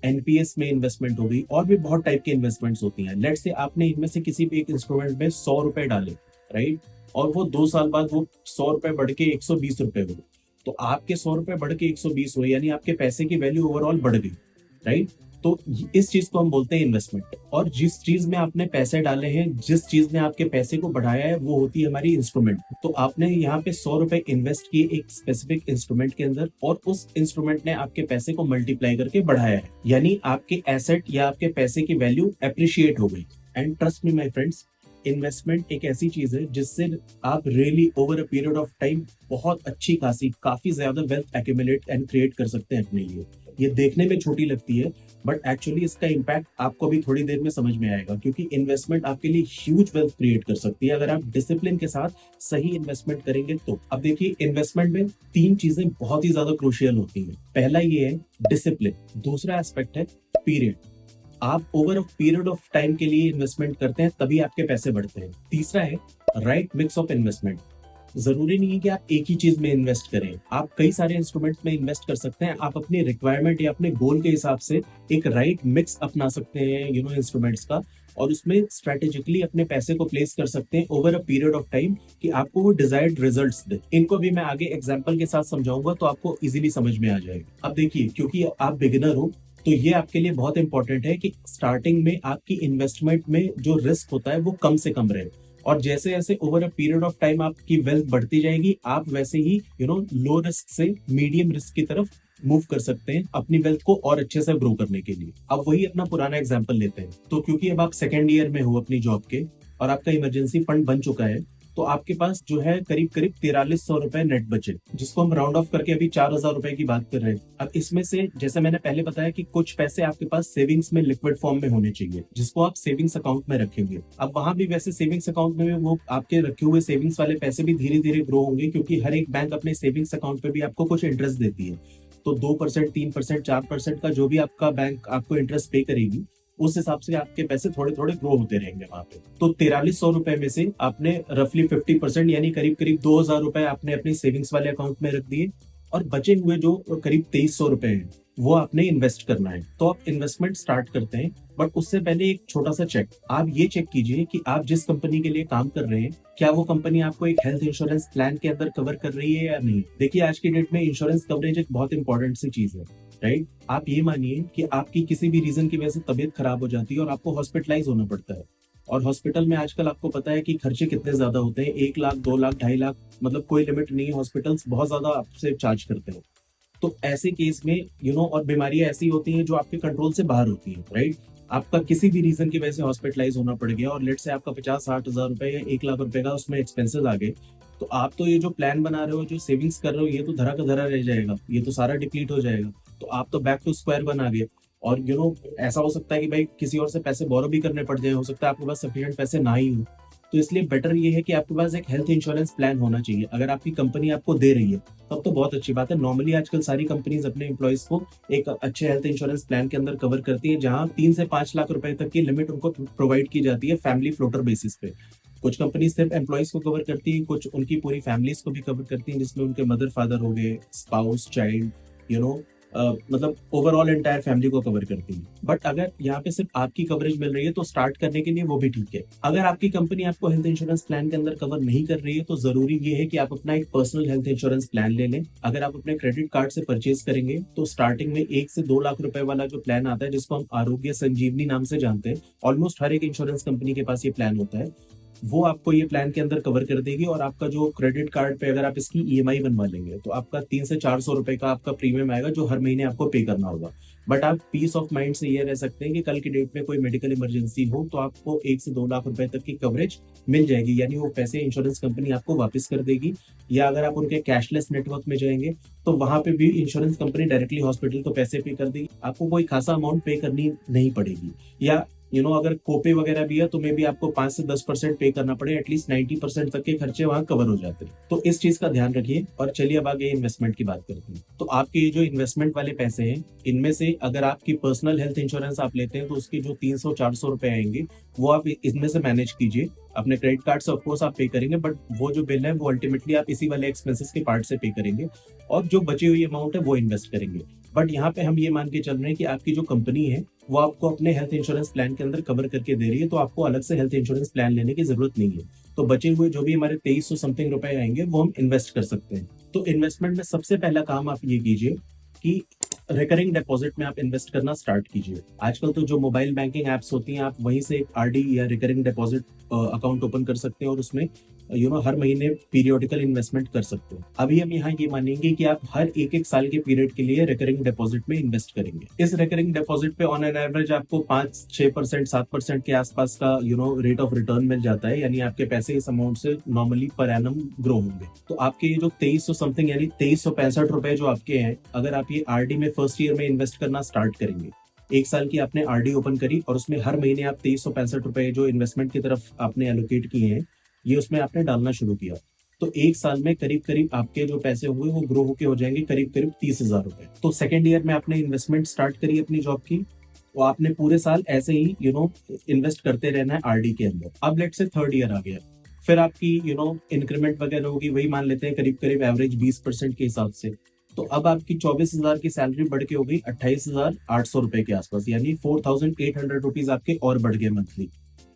एनपीएस में इन्वेस्टमेंट हो गई, और भी बहुत टाइप की इन्वेस्टमेंट्स होती हैं। लेट्स से आपने इनमें से किसी भी एक इंस्ट्रूमेंट में 100 रुपए डाले, राइट, और वो 2 साल बाद वो 100 रुपए बढ़ के 120 रुपए हुए, तो आपके 100 रुपए बढ़ के 120 हुए, यानी आपके पैसे की वैल्यू ओवरऑल बढ़ गई, राइट। तो इस चीज को हम बोलते हैं इन्वेस्टमेंट। और जिस चीज में आपने पैसे डाले हैं, जिस चीज ने आपके पैसे को बढ़ाया है, वो होती है हमारी इंस्ट्रूमेंट। तो आपने यहाँ पे 100 रुपए इन्वेस्ट किए एक स्पेसिफिक इंस्ट्रूमेंट के अंदर, और उस इंस्ट्रूमेंट ने आपके पैसे को मल्टीप्लाई करके बढ़ाया है, यानी आपके एसेट या आपके पैसे की वैल्यू एप्रिशिएट हो गई। And trust me my friends, investment एक ऐसी चीज है जिससे आप really over a period of time बहुत अच्छी खासी काफी ज्यादा वेल्थ एक्यूमुलेट एंड क्रिएट कर सकते हैं अपने लिए। ये देखने में छोटी लगती है, बट एक्चुअली इसका इम्पैक्ट आपको भी थोड़ी देर में समझ में आएगा, क्योंकि इन्वेस्टमेंट आपके लिए ह्यूज वेल्थ क्रिएट कर सकती है अगर आप डिसिप्लिन के साथ सही इन्वेस्टमेंट करेंगे तो। अब देखिए, इन्वेस्टमेंट में 3 चीजें बहुत ही ज्यादा क्रूशियल होती हैं। पहला ये है डिसिप्लिन, दूसरा एस्पेक्ट है पीरियड, आप over a period of time के लिए इन्वेस्टमेंट करते हैं तभी आपके पैसे बढ़ते हैं। तीसरा है राइट मिक्स ऑफ इन्वेस्टमेंट, जरूरी नहीं है कि आप एक ही चीज में इन्वेस्ट करें, आप कई सारे इंस्ट्रूमेंट्स में इन्वेस्ट कर सकते हैं। आप अपनी रिक्वायरमेंट या अपने गोल के हिसाब से एक राइट मिक्स अपना सकते हैं इंस्ट्रूमेंट्स का, और उसमें स्ट्रेटेजिकली अपने पैसे को प्लेस कर सकते हैं over a period of time कि आपको वो डिजायर्ड रिजल्ट्स दे। इनको भी मैं आगे एग्जांपल के साथ समझाऊंगा तो आपको इजीली समझ में आ जाएगा। अब देखिए, क्योंकि आप बिगिनर हो तो ये आपके लिए बहुत इंपॉर्टेंट है कि स्टार्टिंग में आपकी इन्वेस्टमेंट में जो रिस्क होता है वो कम से कम रहे, और जैसे जैसे over a period of time आपकी वेल्थ बढ़ती जाएगी, आप वैसे ही लो रिस्क से मीडियम रिस्क की तरफ मूव कर सकते हैं अपनी वेल्थ को और अच्छे से ग्रो करने के लिए। अब वही अपना पुराना एग्जांपल लेते हैं। तो क्योंकि अब आप सेकेंड ईयर में हो अपनी जॉब के और आपका इमरजेंसी फंड बन चुका है, तो आपके पास जो है करीब करीब 4300 रुपए नेट बचे, जिसको हम राउंड ऑफ करके अभी 4000 रुपए की बात कर रहे हैं। अब इसमें से जैसे मैंने पहले बताया कि कुछ पैसे आपके पास सेविंग्स में लिक्विड फॉर्म में होने चाहिए, जिसको आप सेविंग्स अकाउंट में रखेंगे। अब वहां भी वैसे सेविंग्स अकाउंट में वो आपके रखे हुए सेविंग्स वाले पैसे भी धीरे धीरे ग्रो होंगे, क्योंकि हर एक बैंक अपने सेविंग्स अकाउंट पे भी आपको कुछ इंटरेस्ट देती है। तो 2%, 3%, 4% का जो भी आपका बैंक आपको इंटरेस्ट पे करेगी, उस हिसाब से आपके पैसे थोड़े थोड़े ग्रो होते रहेंगे वहां पे। तो 4300 रुपए में से आपने रफली 50% यानी करीब करीब 2000 रुपए आपने अपने सेविंग्स वाले अकाउंट में रख दिए, और बचे हुए जो करीब 2300 रुपए हैं वो आपने इन्वेस्ट करना है। तो आप इन्वेस्टमेंट स्टार्ट करते हैं, बट उससे पहले एक छोटा सा चेक, आप ये चेक कीजिए कि आप जिस कंपनी के लिए काम कर रहे हैं, क्या वो कंपनी आपको एक हेल्थ इंश्योरेंस प्लान के अंदर कवर कर रही है या नहीं। देखिए, आज की डेट में इंश्योरेंस कवरेज एक बहुत इंपॉर्टेंट सी चीज है, राइट। आप ये मानिए कि आपकी किसी भी रीजन की वजह से तबीयत खराब हो जाती है और आपको हॉस्पिटलाइज होना पड़ता है, और हॉस्पिटल में आजकल आपको पता है कि खर्चे कितने ज्यादा होते हैं, 1 लाख, 2 लाख, 2.5 लाख, मतलब कोई लिमिट नहीं है, हॉस्पिटल्स बहुत ज्यादा आपसे चार्ज करते हैं। तो ऐसे केस में और बीमारियां ऐसी होती हैं जो आपके कंट्रोल से बाहर होती हैं, राइट। आपका किसी भी रीजन की वजह से हॉस्पिटलाइज होना पड़ गया और लेट से आपका 50-60 हजार रुपए या 1 लाख रुपए का उसमें एक्सपेंसेस आ गए, तो आप तो ये जो प्लान बना रहे हो, जो सेविंग्स कर रहे हो, ये तो धरा का धरा रह जाएगा, ये तो सारा डिप्लीट हो जाएगा। तो आप तो बैक टू स्क्वायर वन आ गए, और ऐसा हो सकता है कि भाई किसी और से पैसे बोरो भी करने पड़ जाए, हो सकता है आपके पास सफिशिएंट पैसे ना ही हो। तो इसलिए बेटर ये है कि आपके पास एक हेल्थ इंश्योरेंस प्लान होना चाहिए। अगर आपकी कंपनी आपको दे रही है तब तो बहुत अच्छी बात है। नॉर्मली आजकल सारी कंपनीज अपने एम्प्लॉयज को एक अच्छे हेल्थ इंश्योरेंस प्लान के अंदर कवर करती है, जहां 3 से 5 लाख रुपए तक की लिमिट उनको प्रोवाइड की जाती है फैमिली फ्लोटर बेसिस पे। कुछ कंपनी सिर्फ एम्प्लॉयज को कवर करती है, कुछ उनकी पूरी फैमिलीज को भी कवर करती है, जिसमें उनके मदर फादर हो गए, स्पाउस, चाइल्ड, मतलब ओवरऑल एंटायर फैमिली को कवर करती है। बट अगर यहाँ पे सिर्फ आपकी कवरेज मिल रही है तो स्टार्ट करने के लिए वो भी ठीक है। अगर आपकी कंपनी आपको हेल्थ इंश्योरेंस प्लान के अंदर कवर नहीं कर रही है तो जरूरी ये है कि आप अपना एक पर्सनल हेल्थ इंश्योरेंस प्लान ले लें। अगर आप अपने क्रेडिट कार्ड से परचेज करेंगे तो स्टार्टिंग में 1 से 2 लाख रुपए वाला जो प्लान आता है, जिसको हम आरोग्य संजीवनी नाम से जानते हैं, ऑलमोस्ट हर एक इंश्योरेंस कंपनी के पास ये प्लान होता है, वो आपको ये प्लान के अंदर कवर कर देगी। और आपका जो क्रेडिट कार्ड पे अगर आप इसकी ईएमआई बनवा लेंगे तो आपका 300 से 400 रुपए का आपका प्रीमियम आएगा, जो हर महीने आपको पे करना होगा। बट आप पीस ऑफ माइंड से ये रह सकते हैं कि कल की डेट में कोई मेडिकल इमरजेंसी हो तो आपको 1 से 2 लाख रुपए तक की कवरेज मिल जाएगी, यानी वो पैसे इंश्योरेंस कंपनी आपको वापस कर देगी। या अगर आप उनके कैशलेस नेटवर्क में जाएंगे तो वहां पे भी इंश्योरेंस कंपनी डायरेक्टली हॉस्पिटल को पैसे पे कर देगी, आपको कोई खासा अमाउंट पे करनी नहीं पड़ेगी। या अगर कोपे वगैरह भी है तो मे भी आपको 5 से 10% पे करना पड़े, एटलीस्ट 90% तक के खर्चे वहां कवर हो जाते हैं। तो इस चीज का ध्यान रखिए। और चलिए अब आगे इन्वेस्टमेंट की बात करते हैं। तो आपके ये जो इन्वेस्टमेंट वाले पैसे हैं, इनमें से अगर आपकी पर्सनल हेल्थ इंश्योरेंस आप लेते हैं तो उसके जो 300-400 रुपए आएंगे वो आप इनमें से मैनेज कीजिए। अपने क्रेडिट कार्ड से ऑफकोर्स आप पे करेंगे, बट वो जो बिल है वो अल्टीमेटली आप इसी वाले एक्सपेंसेस के पार्ट से पे करेंगे, और जो बची हुई अमाउंट है वो इन्वेस्ट करेंगे। बट यहाँ पे हम ये मान के चल रहे हैं कि आपकी जो कंपनी है वो आपको अपने हेल्थ इंश्योरेंस प्लान के अंदर कवर करके दे रही है, तो आपको अलग से हेल्थ इंश्योरेंस प्लान लेने की जरूरत नहीं है। तो बचे हुए जो भी हमारे 2300 समथिंग रुपए आएंगे वो हम इन्वेस्ट कर सकते हैं। तो इन्वेस्टमेंट में सबसे पहला काम आप ये कीजिए कि रिकरिंग डिपॉजिट में आप इन्वेस्ट करना स्टार्ट कीजिए। आजकल तो जो मोबाइल बैंकिंग एप्स होती हैं, आप वहीं से एक आरडी या रिकरिंग डिपॉजिट अकाउंट ओपन कर सकते हैं और उसमें हर महीने पीरियोडिकल इन्वेस्टमेंट कर सकते हो। अभी हम यहाँ ये मानेंगे कि आप हर एक एक साल के पीरियड के लिए रिकरिंग डिपॉजिट में इन्वेस्ट करेंगे। इस रिकरिंग डिपॉजिट पे ऑन एन एवरेज आपको 5-6%, 7% के आसपास का रेट ऑफ रिटर्न मिल जाता है, यानी आपके पैसे इस अमाउंट से नॉर्मली पर एनम ग्रो होंगे। तो आपके ये जो 2300 समथिंग यानी 2365 रुपए जो आपके हैं, अगर आप ये आरडी में फर्स्ट ईयर में इन्वेस्ट करना स्टार्ट करेंगे, एक साल की आपने आरडी ओपन करी और उसमें हर महीने आप 2365 रुपए जो इन्वेस्टमेंट की तरफ आपने एलोकेट किए हैं, ये उसमें आपने डालना शुरू किया, तो एक साल में करीब करीब आपके जो पैसे होंगे वो ग्रो होके हो जाएंगे करीब करीब 30,000 रुपए। तो सेकेंड ईयर में आपने इन्वेस्टमेंट स्टार्ट करी अपनी जॉब की, तो आपने पूरे साल ऐसे ही इन्वेस्ट करते रहना है आरडी के अंदर। अब लेट से थर्ड ईयर आ गया, फिर आपकी इंक्रीमेंट वगैरह होगी, वही मान लेते हैं करीब करीब एवरेज 20% के हिसाब से। तो अब आपकी 24,000 की सैलरी बढ़ के हो गई 28,800 रुपए के आसपास, यानी 4,800 रुपीज आपके और बढ़ गए मंथली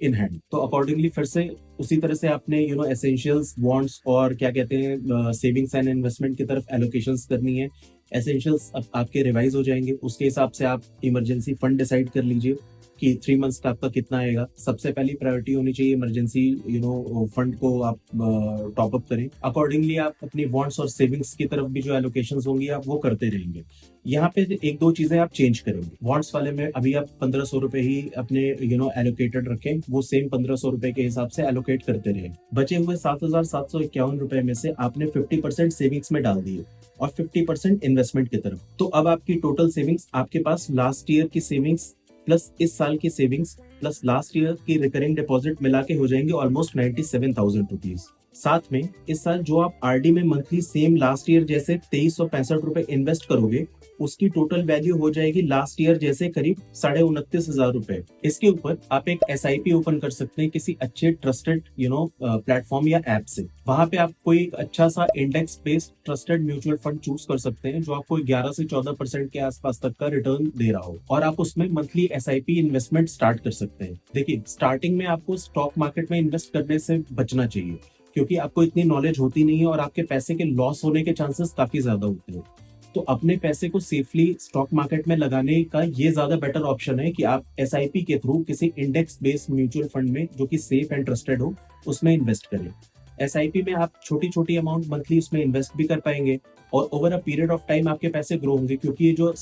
इन हैंड। तो अकॉर्डिंगली फिर से उसी तरह से आपने एसेंशियल्स, बॉन्ड्स और क्या कहते हैं सेविंग्स एंड इन्वेस्टमेंट की तरफ एलोकेशंस करनी है। एसेंशियल्स अब आपके रिवाइज हो जाएंगे, उसके हिसाब से आप इमरजेंसी फंड डिसाइड कर लीजिए कि 3 मंथ्स का आपका कितना आएगा। सबसे पहली प्रायोरिटी होनी चाहिए इमरजेंसी फंड को आप टॉप अप करें। अकॉर्डिंगली आप अपनी बॉन्ड्स और सेविंग्स की तरफ भी जो एलोकेशंस होंगी आप वो करते रहेंगे। यहाँ पे एक दो चीजें आप चेंज करेंगे। बॉन्ड्स वाले में अभी आप 1,500 रुपए ही अपने एलोकेटेड रखें, वो सेम 1,500 रुपए के हिसाब से एलोकेट करते रहे। बचे हुए 7,751 रुपए में से आपने 50% सेविंग्स में डाल दिए और 50% इन्वेस्टमेंट की तरफ। तो अब आपकी टोटल सेविंग्स आपके पास लास्ट ईयर की सेविंग्स प्लस इस साल की सेविंग्स प्लस लास्ट ईयर की रिकरिंग डिपॉजिट मिला के हो जाएंगे ऑलमोस्ट 97,000 रुपीज। साथ में इस साल जो आप आरडी में मंथली सेम लास्ट ईयर जैसे 2,365 रुपए इन्वेस्ट करोगे, उसकी टोटल वैल्यू हो जाएगी लास्ट ईयर जैसे करीब 29,500 रुपए। इसके ऊपर आप एक एसआईपी ओपन कर सकते हैं किसी अच्छे ट्रस्टेड प्लेटफॉर्म या ऐप से। वहां पे आप कोई एक अच्छा सा index based trusted mutual fund choose कर सकते हैं जो आपको 11 से 14% के आसपास तक का रिटर्न दे रहा हो, और आप उसमें मंथली एसआईपी इन्वेस्टमेंट स्टार्ट कर सकते हैं। देखिए, स्टार्टिंग में आपको स्टॉक मार्केट में इन्वेस्ट करने से बचना चाहिए, क्योंकि आपको इतनी नॉलेज होती नहीं है और आपके पैसे के लॉस होने के चांसेस काफी ज्यादा होते हैं। तो अपने पैसे को सेफली स्टॉक मार्केट में लगाने का ये ज्यादा बेटर ऑप्शन है कि आप एसआईपी के थ्रू किसी इंडेक्स बेस्ड म्यूचुअल फंड में जो कि सेफ एंड ट्रस्टेड हो उसमें इन्वेस्ट करें। एसआईपी में आप छोटी छोटी अमाउंट मंथली उसमें इन्वेस्ट भी कर पाएंगे और over a period of time आपके पैसे ग्रो होंगे, क्योंकि ये जो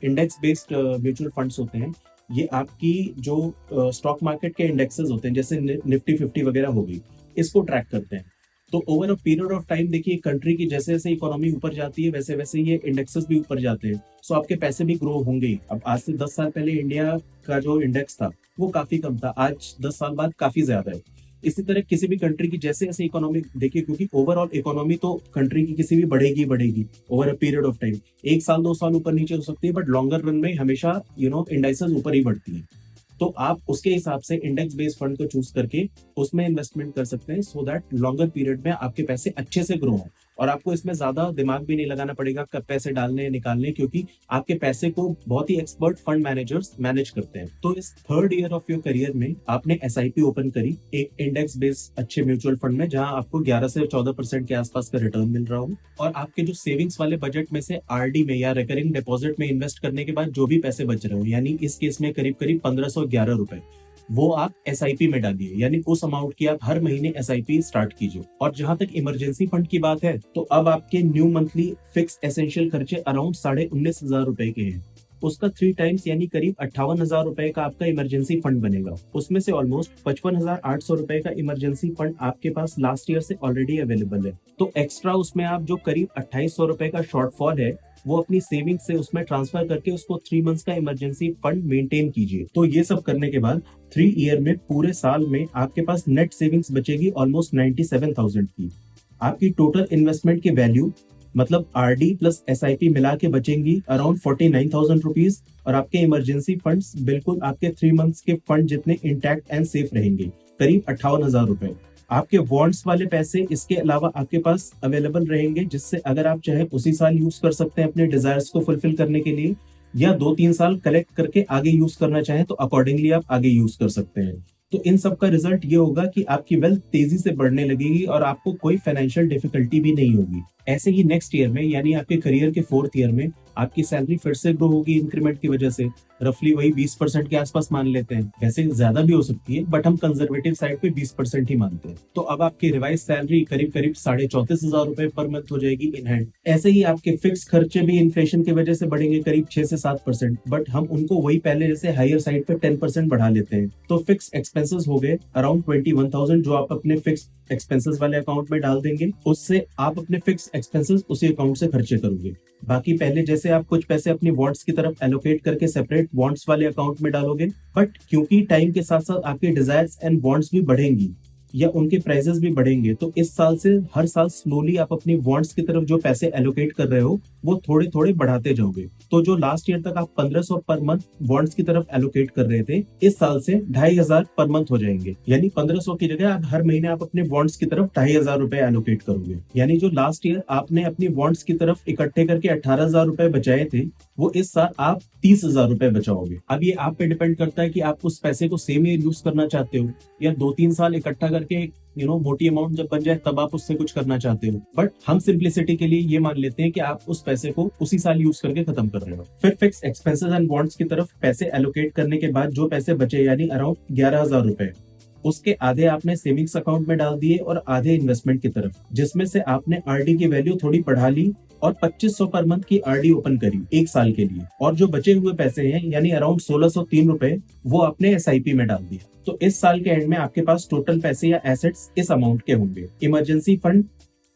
इंडेक्स बेस्ड म्यूचुअल फंड्स होते हैं ये आपकी जो स्टॉक मार्केट के इंडेक्सेस होते हैं जैसे निफ्टी 50 वगैरह हो गई, इसको ट्रैक करते हैं। तो over a period of time देखिए, कंट्री की जैसे जैसे इकोनॉमी ऊपर जाती है वैसे वैसे ये इंडेक्सेस भी ऊपर जाते हैं, सो आपके पैसे भी ग्रो होंगे ही। अब आज से 10 साल पहले इंडिया का जो इंडेक्स था वो काफी कम था, आज 10 साल बाद काफी ज्यादा है। इसी तरह किसी भी कंट्री की जैसे जैसे इकोनॉमी देखिए, क्योंकि ओवरऑल इकोनॉमी तो कंट्री की किसी भी बढ़ेगी over a period of time. 1 साल 2 साल ऊपर नीचे हो सकती है, बट लॉन्गर रन में हमेशा इंडाइसेस ऊपर ही बढ़ती है। तो आप उसके हिसाब से इंडेक्स बेस्ड फंड को चूज करके उसमें इन्वेस्टमेंट कर सकते हैं, सो दैट लॉन्गर पीरियड में आपके पैसे अच्छे से ग्रो हो और आपको इसमें ज्यादा दिमाग भी नहीं लगाना पड़ेगा कब पैसे डालने निकालने, क्योंकि आपके पैसे को बहुत ही एक्सपर्ट फंड मैनेजर्स मैनेज करते हैं। तो इस third year of your career में आपने एसआईपी ओपन करी एक इंडेक्स बेस्ड अच्छे म्यूचुअल फंड में, जहां आपको 11 से 14% के आसपास का रिटर्न मिल रहा हो, और आपके जो सेविंग्स वाले बजट में से आरडी में या रिकरिंग डिपॉजिट में इन्वेस्ट करने के बाद जो भी पैसे बच रहे हो, यानी इस केस में करीब करीब 1,511 रुपए, वो आप एसआईपी में डालिए, यानी उस अमाउंट की आप हर महीने एसआईपी स्टार्ट कीजिए। और जहां तक इमरजेंसी फंड की बात है, तो अब आपके न्यू मंथली फिक्स एसेंशियल खर्चे अराउंड 19,500 रुपए के हैं। उसका 3 टाइम्स यानी करीब 58,000 रुपए का आपका इमरजेंसी फंड बनेगा। उसमें से ऑलमोस्ट 55,800 रुपए का इमरजेंसी फंड आपके पास लास्ट ईयर से ऑलरेडी अवेलेबल है। तो एक्स्ट्रा उसमें आप जो करीब 2,800 रुपए का शॉर्टफॉल है वो अपनी सेविंग से उसमें ट्रांसफर करके उसको 3 मंथ्स का इमरजेंसी फंड मेंटेन कीजिए। तो ये सब करने के बाद 3 ईयर में पूरे साल में आपके पास नेट सेविंग्स बचेगी ऑलमोस्ट 97,000 की। आपकी टोटल इन्वेस्टमेंट की वैल्यू मतलब आरडी प्लस एसआईपी मिला के बचेंगी अराउंड 49,000 रुपीज, और आपके इमरजेंसी फंड्स बिल्कुल आपके 3 मंथ्स के फंड जितने इंटैक्ट एंड सेफ रहेंगे, करीब 58,000 रुपए। आपके बॉन्ड्स वाले पैसे इसके अलावा आपके पास अवेलेबल रहेंगे, जिससे अगर आप चाहे उसी साल यूज कर सकते हैं अपने डिजायर्स को फुलफिल करने के लिए, या 2-3 साल कलेक्ट करके आगे यूज करना चाहें तो अकॉर्डिंगली आप आगे यूज कर सकते हैं। तो इन सब का रिजल्ट ये होगा कि आपकी वेल्थ तेजी से बढ़ने लगेगी और आपको कोई फाइनेंशियल डिफिकल्टी भी नहीं होगी। ऐसे ही नेक्स्ट ईयर में यानी आपके करियर के 4th ईयर में आपकी सैलरी फिर से ग्रो होगी इंक्रीमेंट की वजह से, रफली वही 20% के आसपास मान लेते हैं, वैसे ज्यादा भी हो सकती है बट हम कंजर्वेटिव साइड पे 20% ही मानते हैं। तो अब आपकी रिवाइज सैलरी करीब करीब 34,500 रुपए पर मंथ हो जाएगी इन हैंड। ऐसे ही आपके फिक्स खर्चे भी इन्फ्लेशन की वजह से बढ़ेंगे करीब 6 से 7%, बट हम उनको वही पहले जैसे हायर साइड पे 10% बढ़ा लेते हैं। तो फिक्स एक्सपेंसेस हो गए अराउंड 21,000 जो आप अपने फिक्स एक्सपेंसेस वाले अकाउंट में डाल देंगे, उससे आप अपने फिक्स एक्सपेंसेस उसी अकाउंट से खर्चे करोगे। बाकी पहले जैसे आप कुछ पैसे अपनी वॉन्ट्स की तरफ एलोकेट करके सेपरेट वॉन्ट्स वाले अकाउंट में डालोगे, बट क्योंकि टाइम के साथ साथ आपके डिजायर्स एंड वॉन्ट्स भी बढ़ेंगी या उनके प्राइसेस भी बढ़ेंगे, तो इस साल से हर साल स्लोली आप अपनी वॉन्ट्स की तरफ जो पैसे एलोकेट कर रहे हो वो थोड़े थोड़े बढ़ाते जाओगे। तो जो लास्ट ईयर तक आप 1500 पर मंथ वॉन्ट्स की तरफ एलोकेट कर रहे थे, इस साल से 2,500 पर मंथ हो जाएंगे, यानी 1500 की जगह आप हर महीने आप अपने वॉन्ट्स की तरफ 2,500 रुपए एलोकेट करोगे। यानी जो लास्ट ईयर आपने अपनी वॉन्ट्स की तरफ इकट्ठे करके 18,000 रुपए बचाए थे, वो इस साल आप 30,000 रुपए बचाओगे। अब ये आप पे डिपेंड करता है कि आप उस पैसे को सेम ईयर यूज करना चाहते हो या 2-3 साल इकट्ठा करके मोटी अमाउंट जब बन जाए तब आप उससे कुछ करना चाहते हो। बट हम सिंप्लिसिटी के लिए ये मान लेते हैं कि आप उस पैसे को उसी साल यूज करके खत्म कर रहे हो। फिर फिक्स एक्सपेंसेस एंड बॉन्ड्स की तरफ पैसे एलोकेट करने के बाद जो पैसे बचे यानी अराउंड 11,000 रुपए, उसके आधे आपने सेविंग्स अकाउंट में डाल दिए और आधे इन्वेस्टमेंट की तरफ, जिसमें से आपने आरडी की वैल्यू थोड़ी बढ़ा ली और 2500 पर मंथ की आरडी ओपन करी 1 साल के लिए, और जो बचे हुए पैसे हैं यानी अराउंड 1,603 रुपए वो आपने एसआईपी में डाल दिया। तो इस साल के एंड में आपके पास टोटल पैसे या एसेट्स इस अमाउंट के होंगे। इमरजेंसी फंड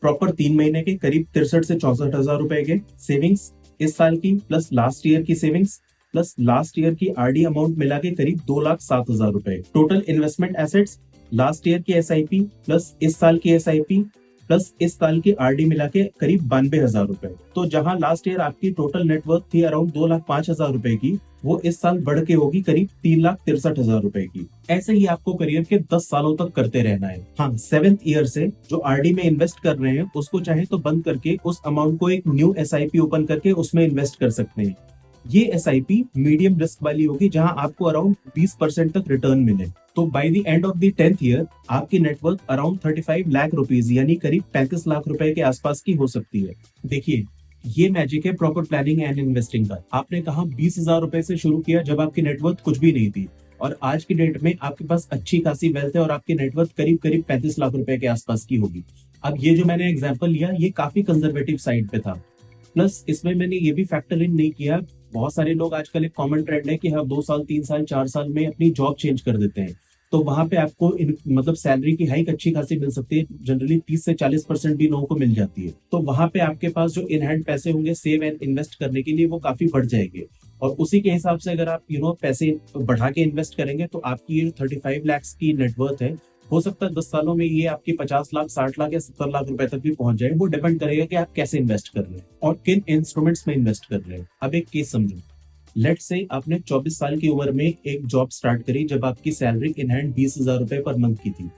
प्रॉपर 3 महीने के करीब 63 से 64,000 रुपए के, सेविंग्स इस साल की प्लस लास्ट ईयर की सेविंग्स प्लस लास्ट ईयर की आरडी अमाउंट मिला के करीब 2,07,000 रुपए। Total investment assets last year की एसआईपी प्लस इस साल की एसआईपी प्लस इस साल की आरडी मिला के करीब 92,000 रुपए। तो जहां लास्ट ईयर आपकी टोटल नेटवर्थ थी अराउंड 2,05,000 रुपए की, वो इस साल बढ़ के होगी करीब 3,63,000 रुपए की। ऐसे ही आपको करियर के 10 सालों तक करते रहना है। हाँ, 7th ईयर से जो आरडी में इन्वेस्ट कर रहे हैं उसको चाहे तो बंद करके उस अमाउंट को एक न्यू एसआईपी ओपन करके उसमें इन्वेस्ट कर सकते हैं। ये एसआईपी मीडियम रिस्क वाली होगी जहां आपको अराउंड 20% तक रिटर्न मिले। तो by the end of the 10th year आपकी नेटवर्थ अराउंड 35 लाख रुपीज यानी करीब 35 लाख रुपए के आसपास की हो सकती है। देखिए, ये मैजिक है प्रॉपर प्लानिंग एंड इन्वेस्टिंग का। आपने कहा 20,000 रुपए से शुरू किया जब आपकी नेटवर्थ कुछ भी नहीं थी, और आज की डेट में आपके पास अच्छी खासी वेल्थ है और आपकी नेटवर्थ करीब करीब 35 लाख रुपए के आसपास की होगी। अब ये जो मैंने एग्जाम्पल लिया ये काफी कंजर्वेटिव साइड पे था, प्लस इसमें मैंने ये भी फैक्टर इन नहीं किया, बहुत सारे लोग आजकल एक कॉमन ट्रेंड है कि हम 2 साल 3 साल 4 साल में अपनी जॉब चेंज कर देते हैं, तो वहां पे आपको मतलब सैलरी की हाइक अच्छी खासी मिल सकती है, जनरली 30 से 40% भी लोगों को मिल जाती है। तो वहां पे आपके पास जो इन हैंड पैसे होंगे सेव एंड इन्वेस्ट करने के लिए वो काफी बढ़ जाएंगे, और उसी के हिसाब से अगर आप पैसे बढ़ा के इन्वेस्ट करेंगे तो आपकी ये 35 लाख की नेटवर्थ है, हो सकता है 10 सालों में ये आपकी 50 लाख 60 लाख या 70 लाख रुपए तक भी पहुंच जाए। वो डिपेंड करेगा कि आप कैसे इन्वेस्ट कर रहे हैं और किन इंस्ट्रूमेंट्स में इन्वेस्ट कर रहे हैं। अब एक केस समझो, लेट्स से आपने 24 साल की उम्र में एक जॉब स्टार्ट करी जब आपकी सैलरी इन हैंड 20,000 रुपए पर मंथ की थी।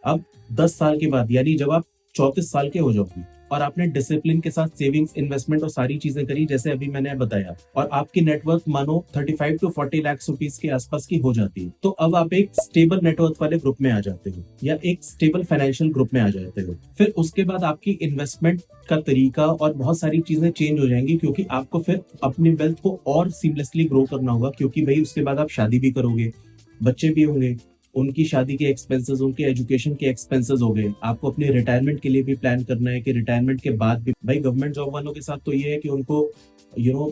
अब 10 साल के बाद यानी जब आप 34 साल के हो जाओगे और आपने डिसिप्लिन के साथ सेविंग्स इन्वेस्टमेंट और सारी चीजें करी जैसे अभी मैंने बताया, और आपकी नेटवर्थ मानो 35 to 40 लाख रुपीस के आसपास की हो जाती है, तो अब आप एक स्टेबल नेटवर्थ वाले ग्रुप में आ जाते हो या एक स्टेबल फाइनेंशियल ग्रुप में आ जाते हो। फिर उसके बाद आपकी इन्वेस्टमेंट का तरीका और बहुत सारी चीजें चेंज हो जाएंगी, क्योंकि आपको फिर अपनी वेल्थ को और सीमलेसली ग्रो करना होगा, क्योंकि भाई उसके बाद आप शादी भी करोगे, बच्चे भी होंगे, उनकी शादी के एक्सपेंसेस, उनके एजुकेशन के एक्सपेंसेस हो गए, आपको अपने रिटायरमेंट के लिए भी प्लान करना है कि रिटायरमेंट के बाद भी, भाई गवर्नमेंट जॉब वालों के साथ तो ये है कि उनको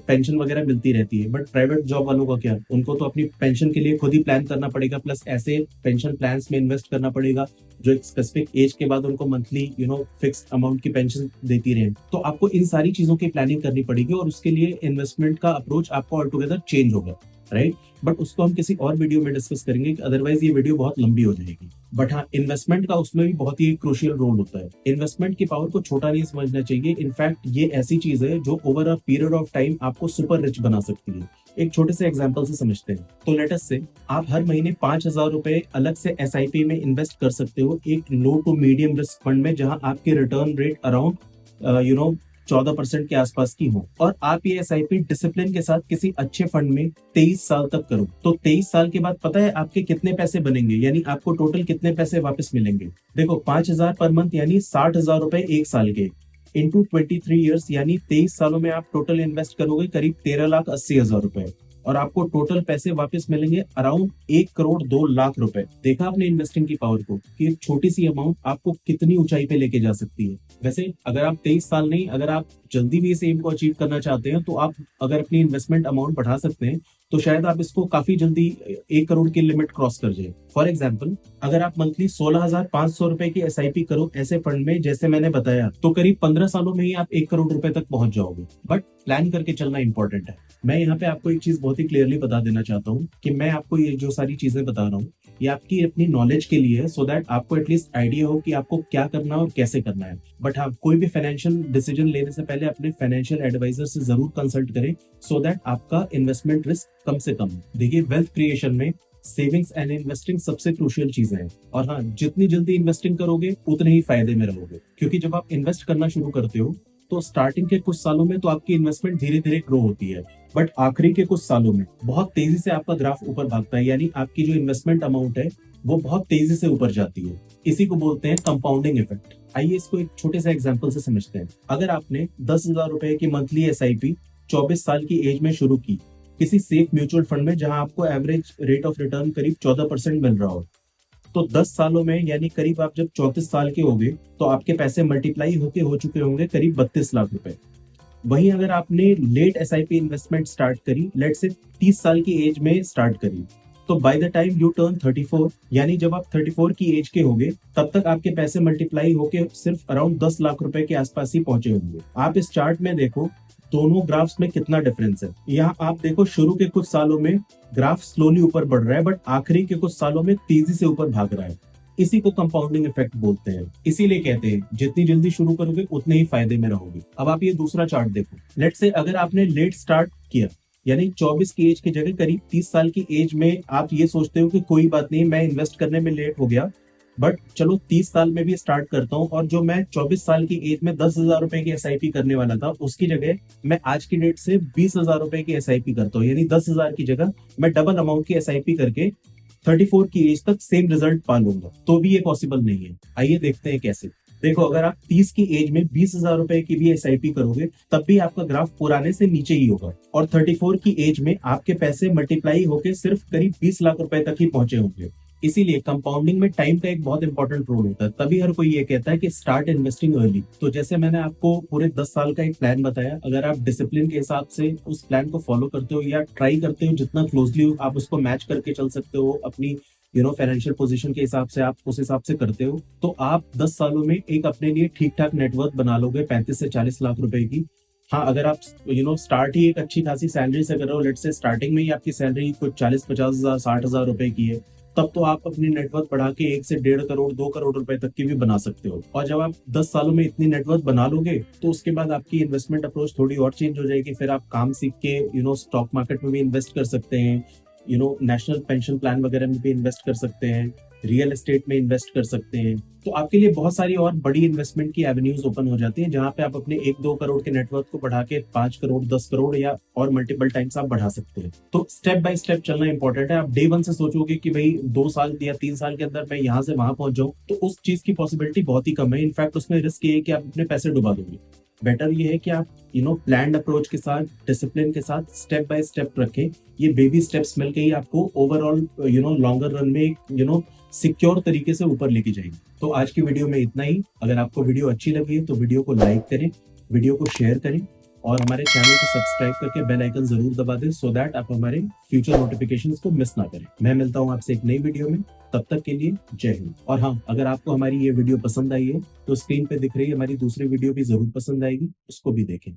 पेंशन वगैरह मिलती रहती है, बट प्राइवेट जॉब वालों का क्या, उनको तो अपनी पेंशन के लिए खुद ही प्लान करना पड़ेगा, प्लस ऐसे पेंशन प्लान्स में इन्वेस्ट करना पड़ेगा जो एक स्पेसिफिक एज के बाद उनको मंथली फिक्स अमाउंट की पेंशन देती रहे। तो आपको इन सारी चीजों की प्लानिंग करनी पड़ेगी और उसके लिए इन्वेस्टमेंट का अप्रोच आपको ऑल टुगेदर चेंज होगा, राइट। बट उसको हम किसी और वीडियो में डिस्कस करेंगे, अदरवाइज ये वीडियो बहुत लंबी हो जाएगी। बट हाँ, इन्वेस्टमेंट का उसमें भी बहुत ही क्रूशियल रोल होता है। इन्वेस्टमेंट की पावर को छोटा नहीं समझना चाहिए, इनफैक्ट ये ऐसी चीज है जो over a period of time आपको सुपर रिच बना सकती है। एक छोटे से एग्जांपल से समझते हैं। तो लेट अस से आप हर महीने 5,000 रुपए अलग से एसआईपी में इन्वेस्ट कर सकते हो एक लो टू मीडियम रिस्क फंड में, जहां आपकी रिटर्न रेट अराउंड 14% के आसपास की हो, और आप ये एसआईपी डिसिप्लिन के साथ किसी अच्छे फंड में 23 साल तक करो। तो 23 साल के बाद पता है आपके कितने पैसे बनेंगे, यानी आपको टोटल कितने पैसे वापस मिलेंगे। देखो, 5,000 पर मंथ यानी 60,000 रुपए 1 साल के, इंटू 23 ईयर्स यानी 23 सालों में आप टोटल इन्वेस्ट करोगे करीब 13,80,000 रुपए, और आपको टोटल पैसे वापस मिलेंगे अराउंड 1,02,00,000 रुपए। देखा आपने इन्वेस्टिंग की पावर को, कि एक छोटी सी अमाउंट आपको कितनी ऊंचाई पे लेके जा सकती है। वैसे अगर आप 23 साल नहीं, अगर आप जल्दी भी इस एम को अचीव करना चाहते हैं, तो आप अगर अपनी इन्वेस्टमेंट अमाउंट बढ़ा सकते हैं, तो शायद आप इसको काफी जल्दी 1 करोड़ की लिमिट क्रॉस कर जाए। फॉर एग्जाम्पल, अगर आप मंथली 16,500 रुपए की SIP करो ऐसे फंड में जैसे मैंने बताया, तो करीब 15 सालों में ही आप 1 करोड़ रुपए तक पहुंच जाओगे। बट प्लान करके चलना इंपॉर्टेंट है। मैं यहाँ पे आपको एक चीज बहुत ही क्लियरली बता देना चाहता हूँ कि मैं आपको ये जो सारी चीजें बता रहा हूँ, ये आपकी अपनी नॉलेज के लिए है, सो दैट आपको एटलीस्ट आइडिया हो कि आपको क्या करना है और कैसे करना है। बट हाँ, कोई भी फाइनेंशियल डिसीजन लेने से पहले अपने फाइनेंशियल एडवाइजर से जरूर कंसल्ट करें, सो दैट आपका इन्वेस्टमेंट रिस्क कम से कम। देखिए, वेल्थ क्रिएशन में सेविंग्स एंड इन्वेस्टिंग सबसे क्रूशियल चीजें हैं। और हाँ, जितनी जल्दी इन्वेस्टिंग करोगे उतने ही फायदे में रहोगे, क्योंकि जब आप इन्वेस्ट करना शुरू करते हो तो स्टार्टिंग के कुछ सालों में तो आपकी इन्वेस्टमेंट धीरे धीरे ग्रो होती है, बट आखिरी के कुछ सालों में बहुत तेजी से आपका ग्राफ ऊपर भागता है, यानी आपकी जो इन्वेस्टमेंट अमाउंट है वो बहुत तेजी से ऊपर जाती है। इसी को बोलते हैं कंपाउंडिंग इफेक्ट। आइए इसको एक छोटे से एग्जांपल से समझते हैं। अगर आपने 10,000 रुपए की मंथली SIP 24 साल की एज में शुरू की, किसी सेफ म्यूचुअल फंड में जहां आपको एवरेज रेट ऑफ रिटर्न करीब 14% मिल रहा हो, तो 10 सालों में यानी करीब आप जब 34 साल के होंगे तो आपके पैसे मल्टीप्लाई होके हो चुके होंगे करीब 32 लाख रुपए। वहीं अगर आपने लेट SIP इन्वेस्टमेंट स्टार्ट करी, लेट से 30 साल की एज में स्टार्ट करी, तो by the time U turn 34, यानी जब आप 34 की एज के होंगे, तब तक आपके पैसे मल्टीप्लाई होके सिर्फ अराउंड 10 लाख रुपए के आसपास ही पहुंचे होंगे। आप इस चार्ट में देखो दोनों ग्राफ्स में कितना डिफरेंस है। यहाँ आप देखो शुरू के कुछ सालों में ग्राफ स्लोली ऊपर बढ़ रहा है, बट आखिरी के कुछ सालों में तेजी से ऊपर भाग रहा है। इसी को कंपाउंडिंग इफेक्ट बोलते हैं। इसीलिए कहते हैं जितनी जल्दी शुरू करोगे उतने ही फायदे में रहोगे। अब आप ये दूसरा चार्ट देखो। लेट से अगर आपने लेट स्टार्ट किया, यानी 24 की एज की जगह करीब 30 साल की एज में आप ये सोचते हो कि कोई बात नहीं, मैं इन्वेस्ट करने में लेट हो गया, बट चलो 30 साल में भी स्टार्ट करता हूँ, और जो मैं 24 साल की एज में 10,000 रुपए की SIP करने वाला था, उसकी जगह मैं आज की डेट से 20,000 रुपए की SIP करता हूँ, यानी 10,000 की जगह मैं डबल अमाउंट की SIP करके 34 की एज तक सेम रिजल्ट पा लूंगा। तो भी ये पॉसिबल नहीं है। आइए देखते हैं कैसे। देखो, अगर आप 30 की एज में 20,000 रुपए की भी SIP करोगे, तब भी आपका ग्राफ पुराने से नीचे ही होगा, और 34 की एज में आपके पैसे मल्टीप्लाई होके सिर्फ करीब 20 लाख रुपए तक ही पहुंचे होंगे। इसीलिए कंपाउंडिंग में टाइम का एक बहुत इंपॉर्टेंट रोल होता है। तभी हर कोई ये कहता है कि स्टार्ट इन्वेस्टिंग अर्ली। तो जैसे मैंने आपको पूरे 10 साल का एक प्लान बताया, अगर आप डिसिप्लिन के हिसाब से उस प्लान को फॉलो करते हो या ट्राई करते हो, जितना क्लोजली आप उसको मैच करके चल सकते हो अपनी फाइनेंशियल पोजीशन के हिसाब से, आप उस हिसाब से करते हो, तो आप 10 सालों में एक अपने लिए ठीक ठाक नेटवर्क बना लोगे 35 से 40 लाख रुपए की। हाँ, अगर आप स्टार्ट ही एक अच्छी खासी सैलरी से कर रहे हो, लेट से स्टार्टिंग में ही आपकी सैलरी कुछ 40-50,000 60,000 रुपए की है, तब तो आप अपनी नेटवर्क बढ़ा के 1 से 1.5 करोड़ 2 करोड़ रुपए तक की भी बना सकते हो। और जब आप 10 सालों में इतनी नेटवर्क बना लोगे, तो उसके बाद आपकी इन्वेस्टमेंट अप्रोच थोड़ी और चेंज हो जाएगी। फिर आप काम सीख के स्टॉक मार्केट में भी इन्वेस्ट कर सकते हैं, नेशनल पेंशन प्लान वगैरह में भी इन्वेस्ट कर सकते हैं, रियल एस्टेट में इन्वेस्ट कर सकते हैं। तो आपके लिए बहुत सारी और बड़ी इन्वेस्टमेंट की एवेन्यूज ओपन हो जाती हैं, जहां पे आप अपने 1-2 करोड़ के नेटवर्क को बढ़ा के 5 करोड़ 10 करोड़ या और मल्टीपल टाइम्स आप बढ़ा सकते हैं। तो स्टेप बाय स्टेप चलना इंपॉर्टेंट है। आप डे 1 से सोचोगे कि भाई 2 साल या 3 साल के अंदर मैं यहाँ से वहां पहुंच जाऊं, तो उस चीज की पॉसिबिलिटी बहुत ही कम है। इनफैक्ट उसमें रिस्क ये है कि आप अपने पैसे डुबा दोगे। बेटर ये है कि आप प्लान्ड अप्रोच के साथ, डिसिप्लिन के साथ स्टेप बाय स्टेप रखें। ये बेबी स्टेप्स मिलके ही आपको ओवरऑल लॉन्गर रन में सिक्योर तरीके से ऊपर लेके जाएंगे। तो आज की वीडियो में इतना ही। अगर आपको वीडियो अच्छी लगी है तो वीडियो को लाइक करें, वीडियो को शेयर करें, और हमारे चैनल को सब्सक्राइब करके बेल आइकन जरूर दबा दें, सो दैट आप हमारे फ्यूचर नोटिफिकेशंस को मिस ना करें। मैं मिलता हूं आपसे एक नई वीडियो में, तब तक के लिए जय हिंद। और हाँ, अगर आपको हमारी ये वीडियो पसंद आई है तो स्क्रीन पे दिख रही हमारी दूसरी वीडियो भी जरूर पसंद आएगी, उसको भी देखें।